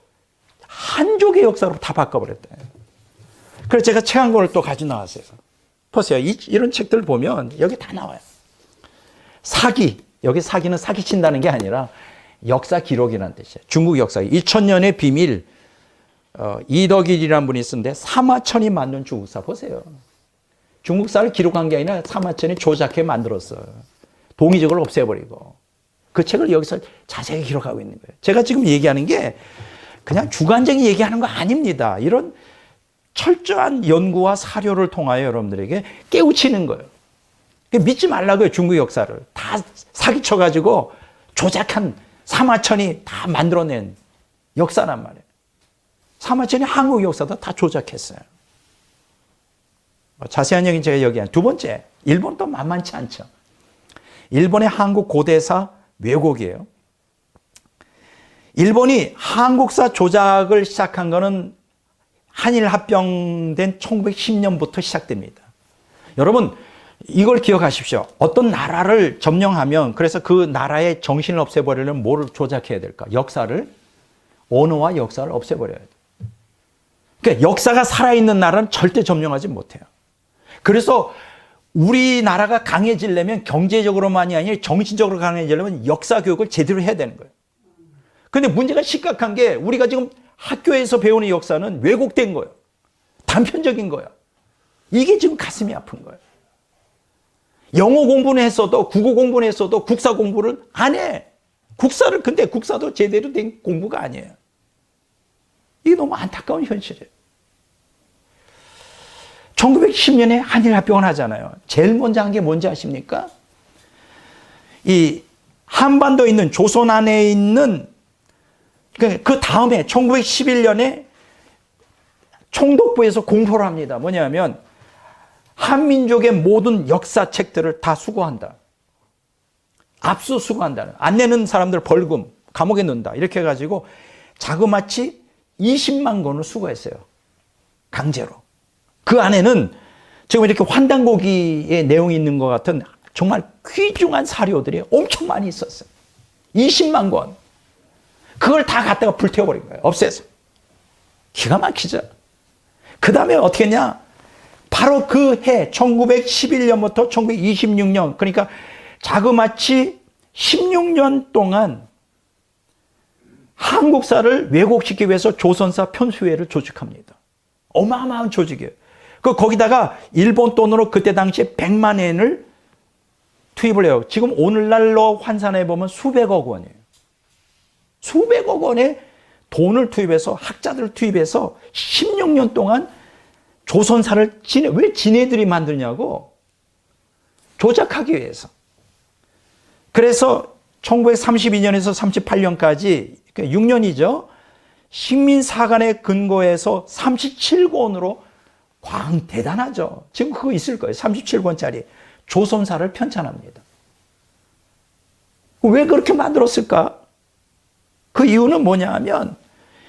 한족의 역사로 다 바꿔버렸다. 그래서 제가 책 한 권을 또 가지고 나왔어요. 보세요. 이런 책들 보면 여기 다 나와요. 사기. 여기 사기는 사기친다는 게 아니라 역사 기록이라는 뜻이에요. 중국 역사. 2000년의 비밀. 이덕일이라는 분이 있었는데 사마천이 만든 중국사 보세요. 중국사를 기록한 게 아니라 사마천이 조작해 만들었어요. 동이족을 없애버리고. 그 책을 여기서 자세히 기록하고 있는 거예요. 제가 지금 얘기하는 게 그냥 주관적인 얘기하는 거 아닙니다. 이런 철저한 연구와 사료를 통하여 여러분들에게 깨우치는 거예요. 믿지 말라고요. 중국 역사를. 다 사기쳐가지고 조작한 사마천이 다 만들어낸 역사란 말이에요. 사마천이 한국 역사도 다 조작했어요. 자세한 얘기는 제가 여기한 두 번째, 일본도 만만치 않죠. 일본의 한국 고대사 왜곡이에요. 일본이 한국사 조작을 시작한 거는 한일 합병된 1910년부터 시작됩니다. 여러분, 이걸 기억하십시오. 어떤 나라를 점령하면, 그래서 그 나라의 정신을 없애버리려면 뭐를 조작해야 될까? 역사를, 언어와 역사를 없애버려야 돼요. 그러니까 역사가 살아있는 나라는 절대 점령하지 못해요. 그래서 우리나라가 강해지려면 경제적으로만이 아니라 정신적으로 강해지려면 역사 교육을 제대로 해야 되는 거예요. 그런데 문제가 심각한 게 우리가 지금 학교에서 배우는 역사는 왜곡된 거예요. 단편적인 거예요. 이게 지금 가슴이 아픈 거예요. 영어 공부는 했어도, 국어 공부는 했어도 국사 공부를 안 해. 근데 국사도 제대로 된 공부가 아니에요. 이게 너무 안타까운 현실이에요. 1910년에 한일합병을 하잖아요. 제일 먼저 한 게 뭔지 아십니까? 이 한반도에 있는, 조선 안에 있는, 그 다음에 1911년에 총독부에서 공포를 합니다. 뭐냐면 한민족의 모든 역사책들을 다 수거한다. 압수수거한다. 안 내는 사람들 벌금, 감옥에 넣는다. 이렇게 해가지고 자그마치 20만 권을 수거했어요. 강제로. 그 안에는 지금 이렇게 환단고기의 내용이 있는 것 같은 정말 귀중한 사료들이 엄청 많이 있었어요. 20만 권. 그걸 다 갖다가 불태워버린 거예요. 없애서. 기가 막히죠. 그 다음에 어떻게 했냐? 바로 그 해 1911년부터 1926년, 그러니까 자그마치 16년 동안 한국사를 왜곡시키기 위해서 조선사 편수회를 조직합니다. 어마어마한 조직이에요. 거기다가 일본 돈으로 그때 당시에 100만 엔을 투입을 해요. 지금 오늘날로 환산해 보면 수백억 원이에요. 수백억 원의 돈을 투입해서 학자들을 투입해서 16년 동안 조선사를 왜 지네들이 만드냐고 조작하기 위해서. 그래서 1932년에서 38년까지 6년이죠. 식민사관의 근거에서 37권으로 대단하죠. 지금 그거 있을 거예요. 37권짜리 조선사를 편찬합니다. 왜 그렇게 만들었을까? 그 이유는 뭐냐 하면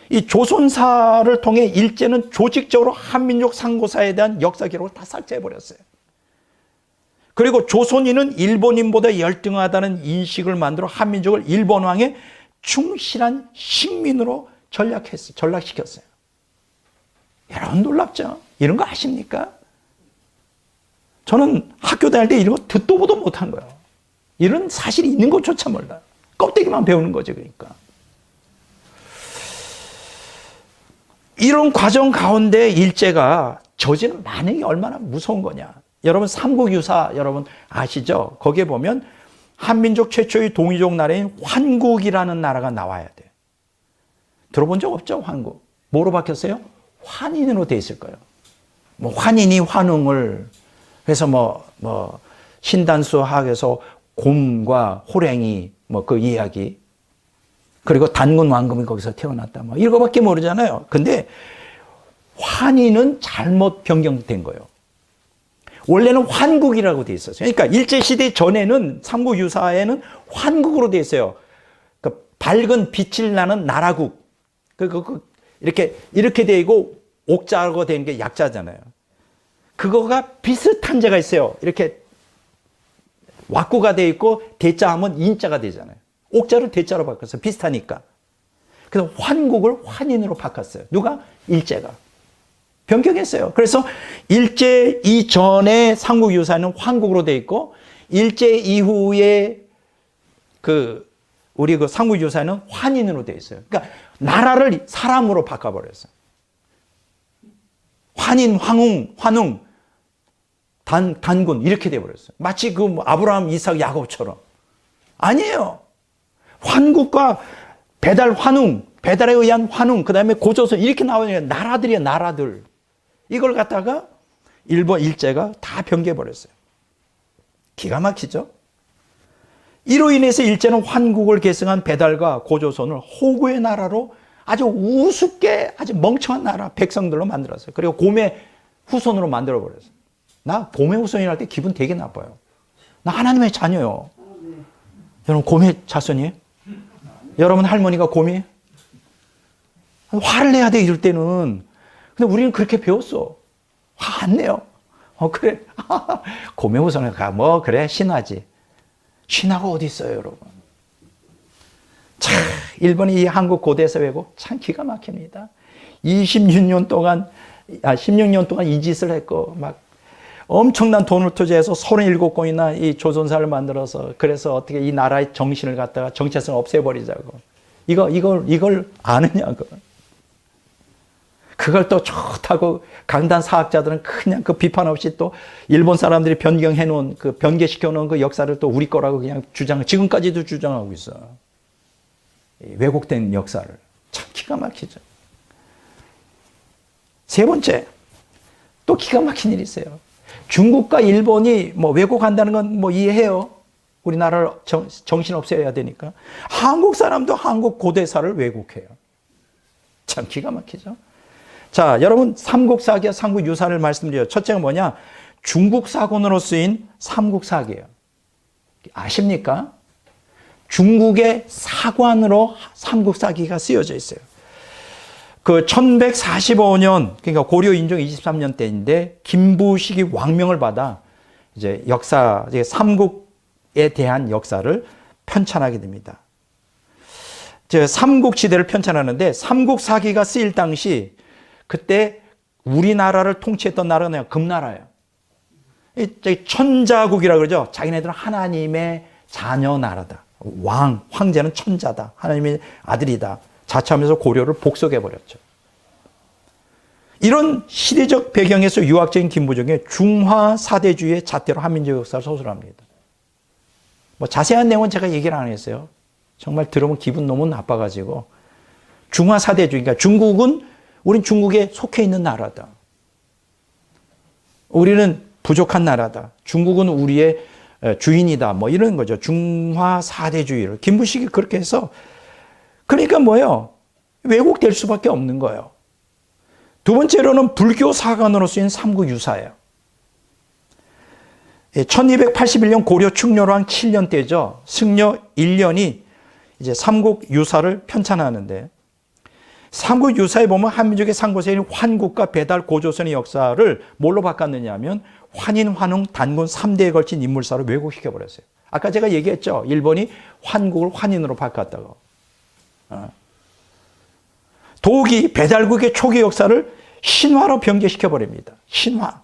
이 조선사를 통해 일제는 조직적으로 한민족 상고사에 대한 역사 기록을 다 삭제해버렸어요. 그리고 조선인은 일본인보다 열등하다는 인식을 만들어 한민족을 일본왕의 충실한 식민으로 전락시켰어요. 여러분 놀랍죠? 이런 거 아십니까? 저는 학교 다닐 때 이런 거 듣도 보도 못한 거예요. 이런 사실이 있는 것조차 몰라요. 껍데기만 배우는 거죠, 그러니까. 이런 과정 가운데 일제가 저지른 만행이 얼마나 무서운 거냐. 여러분 삼국유사 여러분 아시죠? 거기에 보면 한민족 최초의 동이족 나라인 환국이라는 나라가 나와야 돼요. 들어본 적 없죠? 환국. 뭐로 바뀌었어요? 환인으로 돼 있을 거예요. 뭐 환인이 환웅을 해서 신단수학에서 곰과 호랭이 그 이야기. 그리고 단군 왕금이 거기서 태어났다. 이거밖에 모르잖아요. 근데 환인은 잘못 변경된 거예요. 원래는 환국이라고 돼 있었어요. 그러니까 일제시대 전에는 삼국유사에는 환국으로 돼 있어요. 그 밝은 빛을 나는 나라국. 이렇게 돼 있고 옥자로 되는 게 약자잖아요. 그거가 비슷한 자가 있어요. 이렇게 왁구가 돼 있고 대자 하면 인자가 되잖아요. 옥자를 대자로 바꿨어요. 비슷하니까. 그래서 환국을 환인으로 바꿨어요. 누가? 일제가. 변경했어요. 그래서 일제 이전에 삼국유사는 환국으로 돼 있고 일제 이후에 우리 삼국유사는 환인으로 돼 있어요. 그러니까 나라를 사람으로 바꿔버렸어요. 환인, 환웅, 단군 이렇게 돼버렸어요. 마치 아브라함, 이삭, 야곱처럼. 아니에요. 환국과 배달 환웅, 배달에 의한 환웅, 그 다음에 고조선 이렇게 나오는 나라들이에요. 나라들. 이걸 갖다가 일본 일제가 다 변개해버렸어요. 기가 막히죠? 이로 인해서 일제는 환국을 계승한 배달과 고조선을 호구의 나라로 아주 우습게 아주 멍청한 나라 백성들로 만들었어요. 그리고 곰의 후손으로 만들어버렸어요. 나 곰의 후손이랄 때 기분 되게 나빠요. 나 하나님의 자녀요. 여러분 곰의 자손이에요? 여러분 할머니가 곰이에요? 화를 내야 돼 이럴 때는. 근데 우리는 그렇게 배웠어. 화 안 내요. 그래. 곰의 후손을 그래 신화지. 신화가 어디 있어요 여러분. 참 일본이 이 한국 고대에서 왜곡 참 기가 막힙니다. 16년 동안 이 짓을 했고 엄청난 돈을 투자해서 37권이나 이 조선사를 만들어서 그래서 어떻게 이 나라의 정신을 갖다가 정체성을 없애버리자고. 이걸 아느냐고. 그걸 또 좋다고 강단 사학자들은 그냥 비판 없이 또 일본 사람들이 변경해 놓은 변개시켜 놓은 그 역사를 또 우리 거라고 그냥 지금까지도 주장하고 있어. 왜곡된 역사를. 참 기가 막히죠. 세 번째, 또 기가 막힌 일이 있어요. 중국과 일본이 왜곡한다는 건 이해해요. 우리나라를 정신 없애야 되니까. 한국 사람도 한국 고대사를 왜곡해요. 참 기가 막히죠. 자, 여러분 삼국사기와 삼국유사를 말씀드려요. 첫째가 뭐냐? 중국 사본으로 쓰인 삼국사기예요. 아십니까? 중국의 사관으로 삼국사기가 쓰여져 있어요. 1145년, 그러니까 고려 인종 23년 때인데 김부식이 왕명을 받아 이제 삼국에 대한 역사를 편찬하게 됩니다. 삼국지대를 편찬하는데 삼국사기가 쓰일 당시 그때 우리나라를 통치했던 나라는 금나라예요. 천자국이라고 그러죠. 자기네들은 하나님의 자녀 나라다. 황제는 천자다. 하나님의 아들이다. 자처하면서 고려를 복속해버렸죠. 이런 시대적 배경에서 유학적인 김부정의 중화 사대주의의 잣대로 한민족 역사를 서술합니다. 뭐 자세한 내용은 제가 얘기를 안 했어요. 정말 들으면 기분 너무 나빠가지고. 중화 사대주의, 그러니까 우린 중국에 속해 있는 나라다. 우리는 부족한 나라다. 중국은 우리의 주인이다. 뭐 이런 거죠. 중화 사대주의를. 김부식이 그렇게 해서, 그러니까 뭐예요? 왜곡될 수밖에 없는 거예요. 두 번째로는 불교 사관으로 쓰인 삼국유사예요. 1281년 고려 충렬왕 7년 때죠. 승려 1년이 이제 삼국유사를 편찬하는데, 삼국유사에 보면 한민족의 상고세인 환국과 배달, 고조선의 역사를 뭘로 바꿨느냐 하면 환인, 환웅, 단군 3대에 걸친 인물사로 왜곡시켜버렸어요. 아까 제가 얘기했죠. 일본이 환국을 환인으로 바꿨다고. 도기, 배달국의 초기 역사를 신화로 변개시켜버립니다. 신화.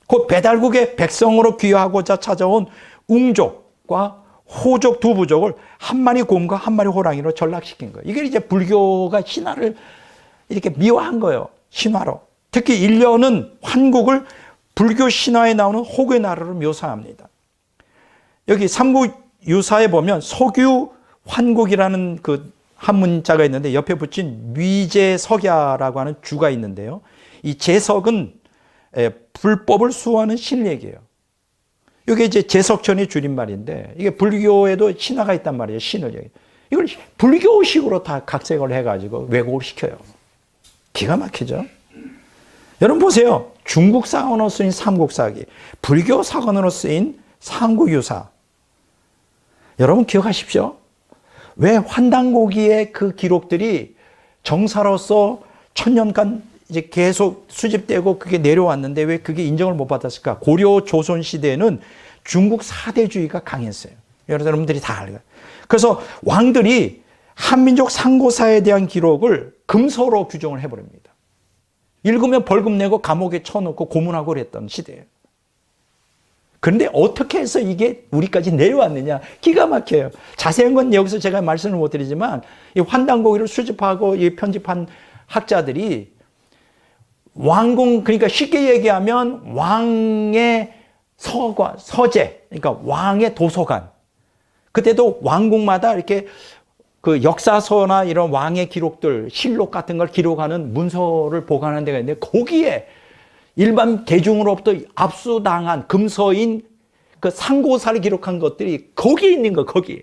곧 배달국의 백성으로 귀화하고자 찾아온 웅족과 호족 두 부족을 한 마리 곰과 한 마리 호랑이로 전락시킨 거예요. 이게 이제 불교가 신화를 이렇게 미화한 거예요. 신화로. 특히 일련은 환국을 불교 신화에 나오는 호구의 나라로 묘사합니다. 여기 삼국유사에 보면 소규 환국이라는 그 한 문자가 있는데 옆에 붙인 위제석야라고 하는 주가 있는데요. 이 제석은 불법을 수호하는 신을 얘기해요. 이게 이제 제석천의 줄임말인데 이게 불교에도 신화가 있단 말이에요. 신을 얘기해요. 이걸 불교식으로 다 각색을 해가지고 왜곡을 시켜요. 기가 막히죠. 여러분 보세요. 중국 사관으로 쓰인 삼국사기, 불교 사관으로 쓰인 삼국유사. 여러분 기억하십시오. 왜 환단고기의 그 기록들이 정사로서 천년간 이제 계속 수집되고 그게 내려왔는데 왜 그게 인정을 못 받았을까? 고려 조선 시대에는 중국 사대주의가 강했어요. 여러분들이 다 알아요. 그래서 왕들이 한민족 상고사에 대한 기록을 금서로 규정을 해버립니다. 읽으면 벌금 내고 감옥에 쳐놓고 고문하고 그랬던 시대예요. 그런데 어떻게 해서 이게 우리까지 내려왔느냐? 기가 막혀요. 자세한 건 여기서 제가 말씀을 못 드리지만 이 환단고기를 수집하고 이 편집한 학자들이 왕궁, 그러니까 쉽게 얘기하면 왕의 서재, 그러니까 왕의 도서관. 그때도 왕궁마다 이렇게 그 역사서나 이런 왕의 기록들, 실록 같은 걸 기록하는 문서를 보관하는 데가 있는데 거기에 일반 대중으로부터 압수당한 금서인 그 상고사를 기록한 것들이 거기에 있는 거, 거기.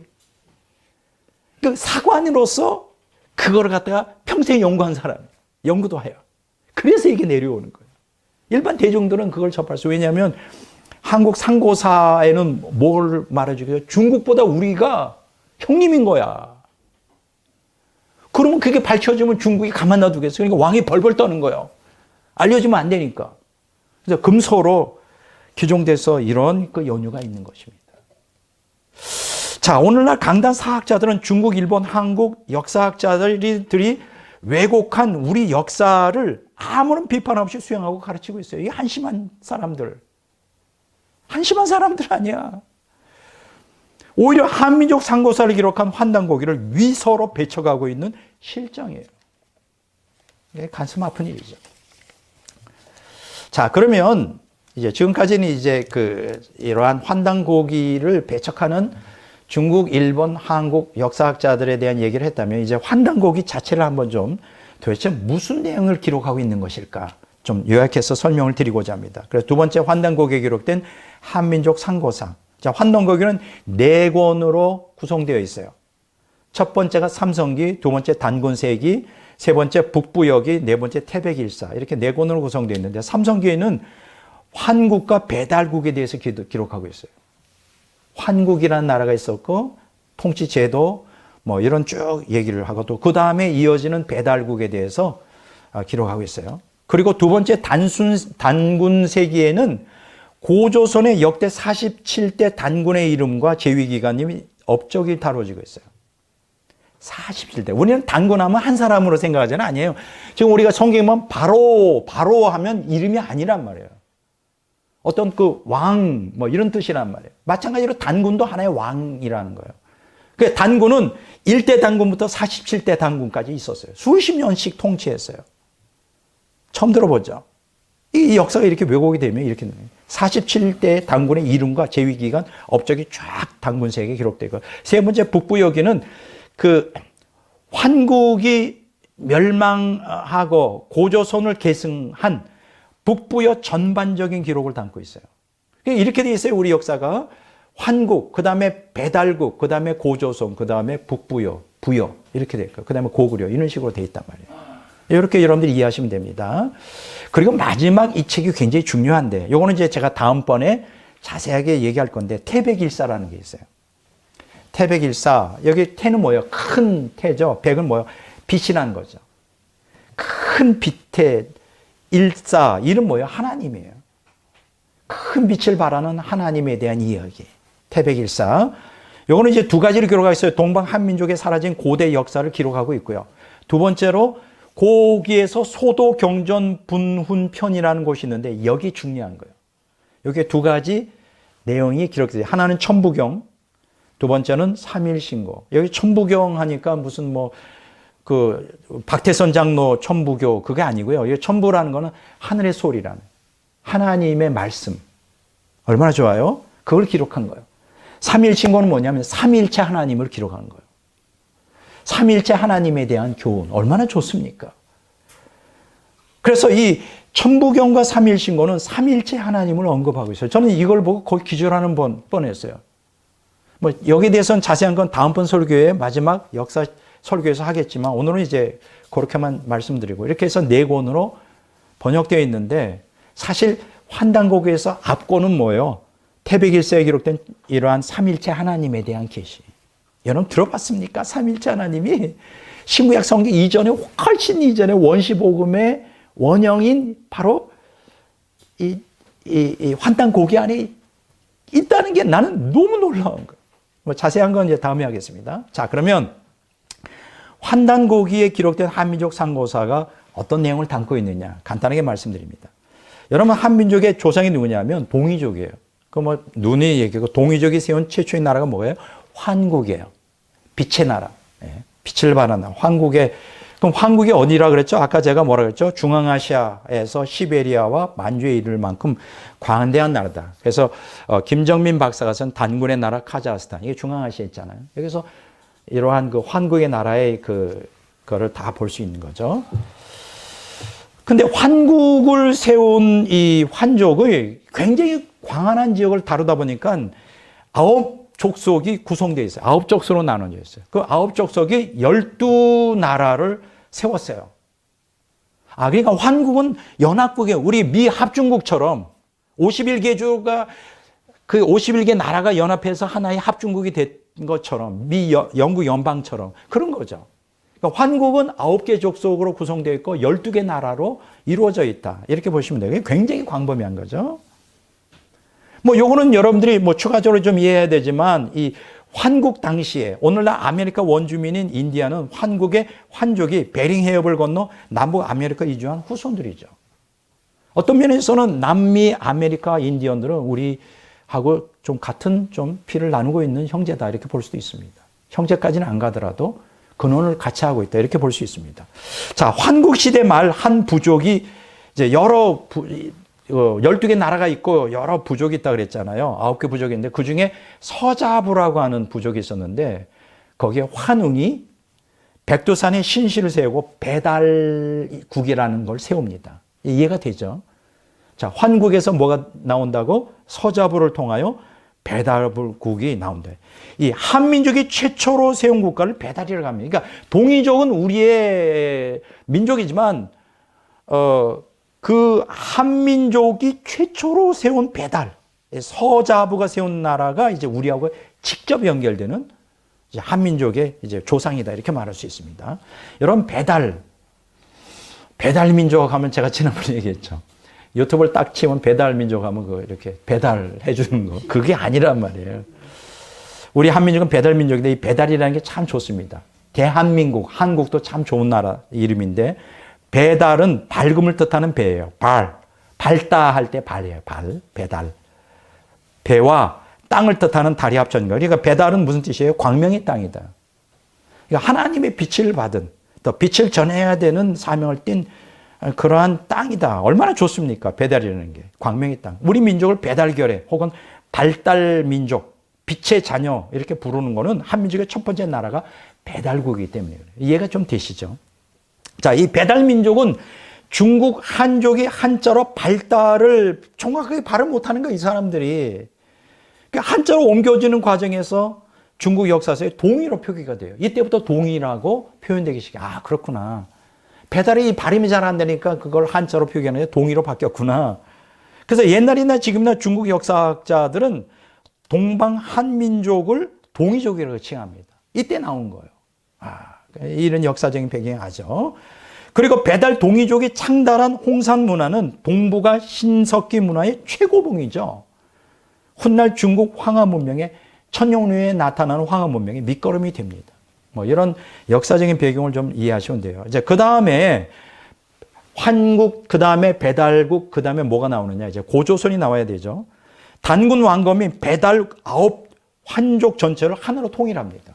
그 사관으로서 그거를 갖다가 평생 연구한 사람, 연구도 해요. 그래서 이게 내려오는 거예요. 일반 대중들은 그걸 접할 수, 왜냐하면 한국 상고사에는 뭘 말해주게요? 중국보다 우리가 형님인 거야. 그러면 그게 밝혀지면 중국이 가만 놔두겠어요. 그러니까 왕이 벌벌 떠는 거예요. 알려주면 안 되니까. 그래서 금서로 규정돼서 이런 그 연유가 있는 것입니다. 자, 오늘날 강단 사학자들은 중국, 일본, 한국 역사학자들이 왜곡한 우리 역사를 아무런 비판 없이 수용하고 가르치고 있어요. 이 한심한 사람들. 한심한 사람들 아니야. 오히려 한민족 상고사를 기록한 환단고기를 위서로 배쳐가고 있는 실정이에요. 이게 가슴 아픈 일이죠. 자, 그러면 이제 지금까지는 이제 이러한 환단고기를 배척하는 중국, 일본, 한국 역사학자들에 대한 얘기를 했다면 이제 환단고기 자체를 한번 좀 도대체 무슨 내용을 기록하고 있는 것일까 좀 요약해서 설명을 드리고자 합니다. 그래서 두 번째 환단고기에 기록된 한민족 상고사. 자, 환단고기는 4권으로 구성되어 있어요. 첫 번째가 삼성기, 두 번째 단군세기, 세 번째 북부여기, 네 번째 태백일사. 이렇게 4권으로 구성되어 있는데 삼성기에는 환국과 배달국에 대해서 기록하고 있어요. 환국이라는 나라가 있었고 통치 제도 뭐 이런 쭉 얘기를 하고 또 그 다음에 이어지는 배달국에 대해서 기록하고 있어요. 그리고 두 번째 단군세기에는 고조선의 역대 47대 단군의 이름과 재위기간이 업적이 다뤄지고 있어요. 47대. 우리는 단군하면 한 사람으로 생각하잖아요. 아니에요. 지금 우리가 성경에 보면 바로 하면 이름이 아니란 말이에요. 어떤 그 왕, 뭐 이런 뜻이란 말이에요. 마찬가지로 단군도 하나의 왕이라는 거예요. 그 단군은 1대 단군부터 47대 단군까지 있었어요. 수십 년씩 통치했어요. 처음 들어보죠. 이 역사가 이렇게 왜곡이 되면 이렇게 되는 거예요. 47대 단군의 이름과 재위기간, 업적이 쫙 단군세계에 기록되고, 세 번째 북부여기는 그 환국이 멸망하고 고조선을 계승한 북부여 전반적인 기록을 담고 있어요. 이렇게 돼 있어요. 우리 역사가 환국, 그 다음에 배달국, 그 다음에 고조선, 그 다음에 북부여, 부여 이렇게 돼 있고, 그 다음에 고구려 이런 식으로 돼 있단 말이에요. 이렇게 여러분들이 이해하시면 됩니다. 그리고 마지막 이 책이 굉장히 중요한데, 요거는 이제 제가 다음번에 자세하게 얘기할 건데, 태백일사라는 게 있어요. 태백일사, 여기 태는 뭐예요? 큰 태죠. 백은 뭐예요? 빛이라는 거죠. 큰 빛의 일사, 이름 뭐예요? 하나님이에요. 큰 빛을 발하는 하나님에 대한 이야기. 태백일사. 요거는 이제 두 가지를 기록하고 있어요. 동방 한민족의 사라진 고대 역사를 기록하고 있고요. 두 번째로 거기에서 소도 경전 분훈 편이라는 곳이 있는데, 여기 중요한 거예요. 여기에 두 가지 내용이 기록돼요. 하나는 천부경, 두 번째는 삼일신고. 여기 천부경 하니까 무슨 뭐 그 박태선 장로 천부교 그게 아니고요. 여기 천부라는 거는 하늘의 소리라는, 하나님의 말씀. 얼마나 좋아요? 그걸 기록한 거예요. 삼일신고는 뭐냐면 삼일체 하나님을 기록하는 거예요. 삼일체 하나님에 대한 교훈. 얼마나 좋습니까? 그래서 이 천부경과 삼일신고는 삼일체 하나님을 언급하고 있어요. 저는 이걸 보고 거의 기절하는 뻔했어요. 뭐 여기에 대해서는 자세한 건 다음번 설교의 마지막 역사 설교에서 하겠지만, 오늘은 이제 그렇게만 말씀드리고, 이렇게 해서 네 권으로 번역되어 있는데, 사실 환단고기에서 앞권은 뭐예요? 태백일서에 기록된 이러한 삼일체 하나님에 대한 계시. 여러분 들어봤습니까? 삼일체 하나님이 신구약 성경 이전에, 훨씬 이전에 원시복음의 원형인 바로 이 환단고기 안에 있다는 게 나는 너무 놀라운 거예요. 뭐 자세한 건 이제 다음에 하겠습니다. 자, 그러면 환단고기에 기록된 한민족 상고사가 어떤 내용을 담고 있느냐 간단하게 말씀드립니다. 여러분, 한민족의 조상이 누구냐면 동이족이에요. 그 뭐 눈이 얘기하고, 동이족이 세운 최초의 나라가 뭐예요? 환국이에요. 빛의 나라. 빛을 발하는 환국의. 그럼 환국이 어디라 그랬죠? 아까 제가 뭐라 그랬죠? 중앙아시아에서 시베리아와 만주에 이를 만큼 광대한 나라다. 그래서 김정민 박사가 쓴 단군의 나라 카자흐스탄, 이게 중앙아시아에 있잖아요. 여기서 이러한 그 환국의 나라의 그거를 다 볼 수 있는 거죠. 근데 환국을 세운 이 환족의 굉장히 광활한 지역을 다루다 보니까 9족속이 구성되어 있어요. 9족속으로 나눠져 있어요. 그 9족속이 12나라를 세웠어요. 그러니까 환국은 연합국이에요. 우리 미 합중국처럼 51개 주가, 그 51개 나라가 연합해서 하나의 합중국이 된 것처럼, 영국 연방처럼 그런 거죠. 그러니까 환국은 9개 족속으로 구성되어 있고 12개 나라로 이루어져 있다. 이렇게 보시면 돼요. 굉장히 광범위한 거죠. 뭐 요거는 여러분들이 뭐 추가적으로 좀 이해해야 되지만, 이 환국 당시에 오늘날 아메리카 원주민인 인디아는 환국의 환족이 베링 해협을 건너 남북 아메리카 이주한 후손들이죠. 어떤 면에서는 남미 아메리카 인디언들은 우리하고 좀 같은 좀 피를 나누고 있는 형제다, 이렇게 볼 수도 있습니다. 형제까지는 안 가더라도 근원을 같이 하고 있다, 이렇게 볼 수 있습니다. 자, 환국시대 말 한 부족이 이제 12개 나라가 있고 여러 부족이 있다 그랬잖아요. 9개 부족이 있는데 그 중에 서자부라고 하는 부족이 있었는데, 거기에 환웅이 백두산에 신실을 세우고 배달국이라는 걸 세웁니다. 이해가 되죠? 자, 환국에서 뭐가 나온다고? 서자부를 통하여 배달국이 나온다. 이 한민족이 최초로 세운 국가를 배달이라고 합니다. 그러니까 동이족은 우리의 민족이지만 그 한민족이 최초로 세운 배달, 서자부가 세운 나라가 이제 우리하고 직접 연결되는 이제 한민족의 이제 조상이다, 이렇게 말할 수 있습니다. 여러분, 배달민족 하면 제가 지난번에 얘기했죠. 유튜브를 딱 치면 배달민족 하면 이렇게 배달해 주는 거, 그게 아니란 말이에요. 우리 한민족은 배달민족인데, 이 배달이라는 게 참 좋습니다. 대한민국, 한국도 참 좋은 나라 이름인데, 배달은 밝음을 뜻하는 배예요. 발다할 때 발이에요. 배달. 배와 땅을 뜻하는 달이 합쳐진 거예요. 그러니까 배달은 무슨 뜻이에요? 광명의 땅이다. 그러니까 하나님의 빛을 받은, 또 빛을 전해야 되는 사명을 띤 그러한 땅이다. 얼마나 좋습니까? 배달이라는 게. 광명의 땅. 우리 민족을 배달결의 혹은 발달 민족, 빛의 자녀 이렇게 부르는 거는 한민족의 첫 번째 나라가 배달국이기 때문에 그래요. 이해가 좀 되시죠? 자, 이 배달 민족은 중국 한족이 한자로 발달을 정확하게 발음 못하는 거예요, 이 사람들이. 그러니까 한자로 옮겨지는 과정에서 중국 역사서에 동이로 표기가 돼요. 이때부터 동이라고 표현되기 시작해요. 아, 그렇구나. 배달이 발음이 잘 안 되니까 그걸 한자로 표기하는데 동이로 바뀌었구나. 그래서 옛날이나 지금이나 중국 역사학자들은 동방 한민족을 동이족이라고 칭합니다. 이때 나온 거예요. 아, 이런 역사적인 배경이 아죠. 그리고 배달 동이족이 창달한 홍산 문화는 동북아 신석기 문화의 최고봉이죠. 훗날 중국 황하 문명의 천룡류에 나타나는 황하 문명의 밑거름이 됩니다. 뭐 이런 역사적인 배경을 좀 이해하시면 돼요. 이제 그 다음에 환국, 그 다음에 배달국, 그 다음에 뭐가 나오느냐. 이제 고조선이 나와야 되죠. 단군 왕검이 배달 9 환족 전체를 하나로 통일합니다.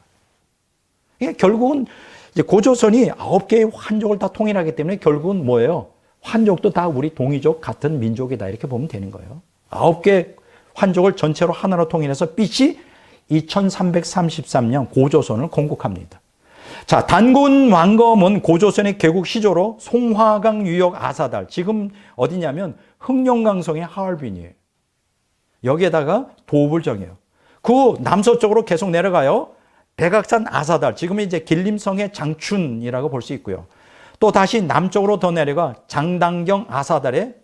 이게 결국은 이제 고조선이 9개의 환족을 다 통일하기 때문에 결국은 뭐예요? 환족도 다 우리 동이족 같은 민족이다. 이렇게 보면 되는 거예요. 9개 환족을 전체로 하나로 통일해서 BC 2333년 고조선을 건국합니다. 자, 단군 왕검은 고조선의 개국 시조로 송화강 유역 아사달, 지금 어디냐면 흑룡강성의 하얼빈이에요. 여기에다가 도읍을 정해요. 그 남서쪽으로 계속 내려가요. 백악산 아사달, 지금은 이제 길림성의 장춘이라고 볼 수 있고요. 또 다시 남쪽으로 더 내려가 장당경 아사달에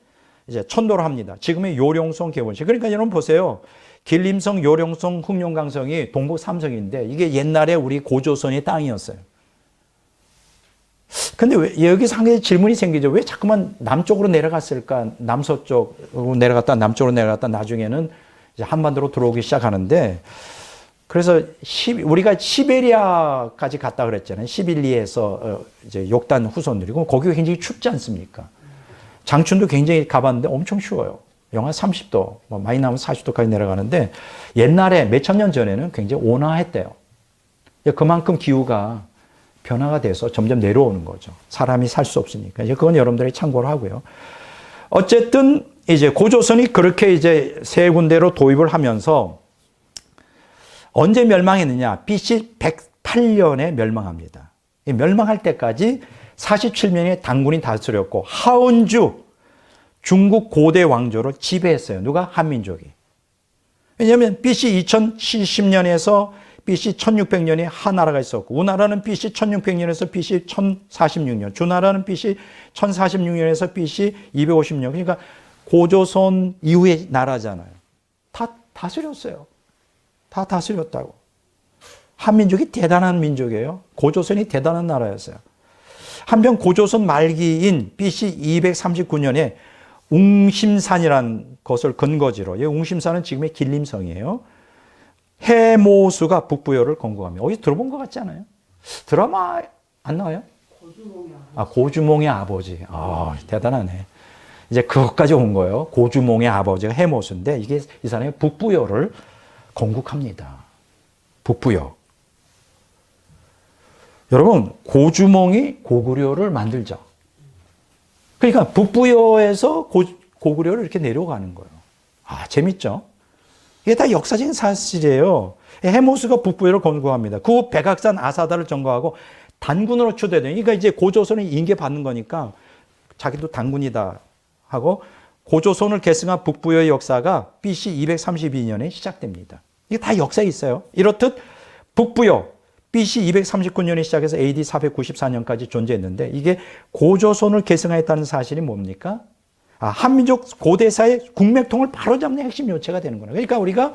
이제 천도를 합니다. 지금의 요령성 개원시. 그러니까 여러분 보세요. 길림성, 요령성, 흑룡강성이 동북 3성인데 이게 옛날에 우리 고조선의 땅이었어요. 근데 왜 여기서 한 가지 질문이 생기죠. 왜 자꾸만 남쪽으로 내려갔을까? 남서쪽으로 내려갔다 남쪽으로 내려갔다 나중에는 이제 한반도로 들어오기 시작하는데, 그래서 우리가 시베리아까지 갔다 그랬잖아요. 시빌리에서 이제 욕단 후손들이고 거기가 굉장히 춥지 않습니까? 장춘도 굉장히 가봤는데 엄청 추워요. 영하 30도, 뭐 많이 나면 40도까지 내려가는데 옛날에 몇천 년 전에는 굉장히 온화했대요. 그만큼 기후가 변화가 돼서 점점 내려오는 거죠. 사람이 살 수 없으니까. 이제 그건 여러분들이 참고를 하고요. 어쨌든 이제 고조선이 그렇게 이제 세 군데로 도입을 하면서 언제 멸망했느냐? BC 108년에 멸망합니다. 멸망할 때까지 47년의 단군이 다스렸고 하운주 중국 고대 왕조를 지배했어요. 누가? 한민족이. 왜냐하면 BC 2070년에서 BC 1600년에 하나라가 있었고 우나라는 BC 1600년에서 BC 1046년, 주나라는 BC 1046년에서 BC 250년. 그러니까 고조선 이후의 나라잖아요. 다 다스렸어요. 다 다스렸다고. 한민족이 대단한 민족이에요. 고조선이 대단한 나라였어요. 한편 고조선 말기인 BC 239년에 웅심산이라는 것을 근거지로, 이 웅심산은 지금의 길림성이에요. 해모수가 북부여를 건국합니다. 어디서 들어본 것 같지 않아요? 드라마 안 나와요? 고주몽의 아버지. 대단하네. 이제 그것까지 온 거예요. 고주몽의 아버지가 해모수인데 이게 이 사람이 북부여를 건국합니다. 북부여. 여러분, 고주몽이 고구려를 만들죠. 그러니까 북부여에서 고구려를 이렇게 내려가는 거예요. 재밌죠? 이게 다 역사적인 사실이에요. 해모수가 북부여를 건국합니다. 그 후 백악산 아사다를 점거하고 단군으로 추대돼요. 그러니까 이제 고조선을 인계받는 거니까 자기도 단군이다 하고 고조선을 계승한 북부여의 역사가 BC 232년에 시작됩니다. 이게 다 역사에 있어요. 이렇듯 북부여 BC 239년에 시작해서 AD 494년까지 존재했는데 이게 고조선을 계승하였다는 사실이 뭡니까? 한민족 고대사의 국맥통을 바로잡는 핵심 요체가 되는 거예요. 그러니까 우리가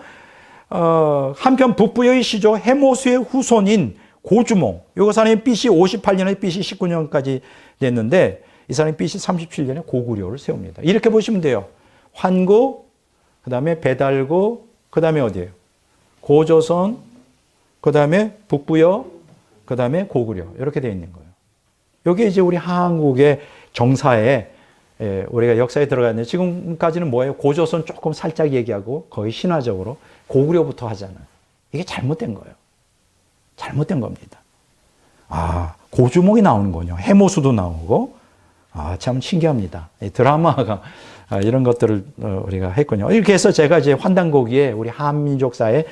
한편 북부여의 시조 해모수의 후손인 고주몽, 이 사람이 BC 58년에 BC 19년까지 됐는데 이 사람이 BC 37년에 고구려를 세웁니다. 이렇게 보시면 돼요. 환구, 그 다음에 배달구, 그 다음에 어디예요? 고조선, 그 다음에 북부여, 그 다음에 고구려. 이렇게 되어 있는 거예요. 여기 이제 우리 한국의 정사에 우리가 역사에 들어갔는데 지금까지는 뭐예요? 고조선 조금 살짝 얘기하고 거의 신화적으로 고구려부터 하잖아요. 이게 잘못된 거예요. 잘못된 겁니다. 고주목이 나오는군요. 해모수도 나오고. 참 신기합니다. 드라마가 이런 것들을 우리가 했군요. 이렇게 해서 제가 이제 환단고기에 우리 한민족사의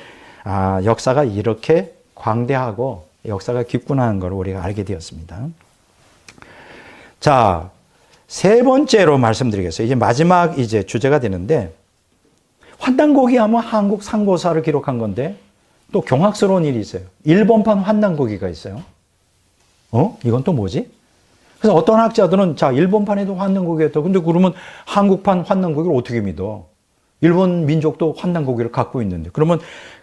역사가 이렇게 광대하고 역사가 깊구나 하는 걸 우리가 알게 되었습니다. 자, 세 번째로 말씀드리겠어요. 이제 마지막 이제 주제가 되는데, 환단고기 하면 한국 상고사를 기록한 건데, 또 경악스러운 일이 있어요. 일본판 환단고기가 있어요. 이건 또 뭐지? 그래서 어떤 학자들은, 자, 일본판에도 환단고기가 있다. 근데 그러면 한국판 환단고기를 어떻게 믿어? 일본 민족도 환단고기를 갖고 있는데. 그러면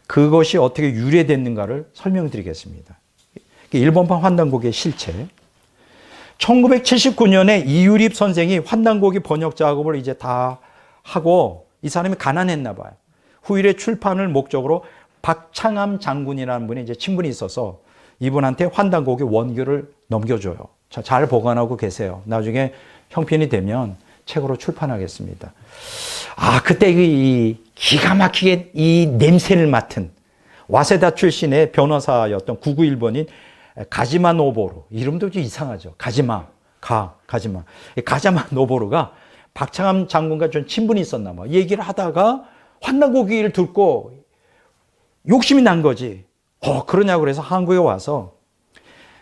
그것이 어떻게 유래됐는가를 설명드리겠습니다. 일본판 환단고기의 실체. 1979년에 이유립 선생이 환단고기 번역 작업을 이제 다 하고, 이 사람이 가난했나 봐요. 후일에 출판을 목적으로 박창암 장군이라는 분이 이제 친분이 있어서 이분한테 환단고기 원규를 넘겨줘요. 잘 보관하고 계세요. 나중에 형편이 되면 책으로 출판하겠습니다. 그때 이 기가 막히게 이 냄새를 맡은 와세다 출신의 변호사였던 99일본인 가지마 노보루. 이름도 좀 이상하죠. 가지마 노보루가 박창암 장군과 좀 친분이 있었나 봐. 얘기를 하다가 환단고기를 듣고 욕심이 난 거지. 그러냐고 그래서 한국에 와서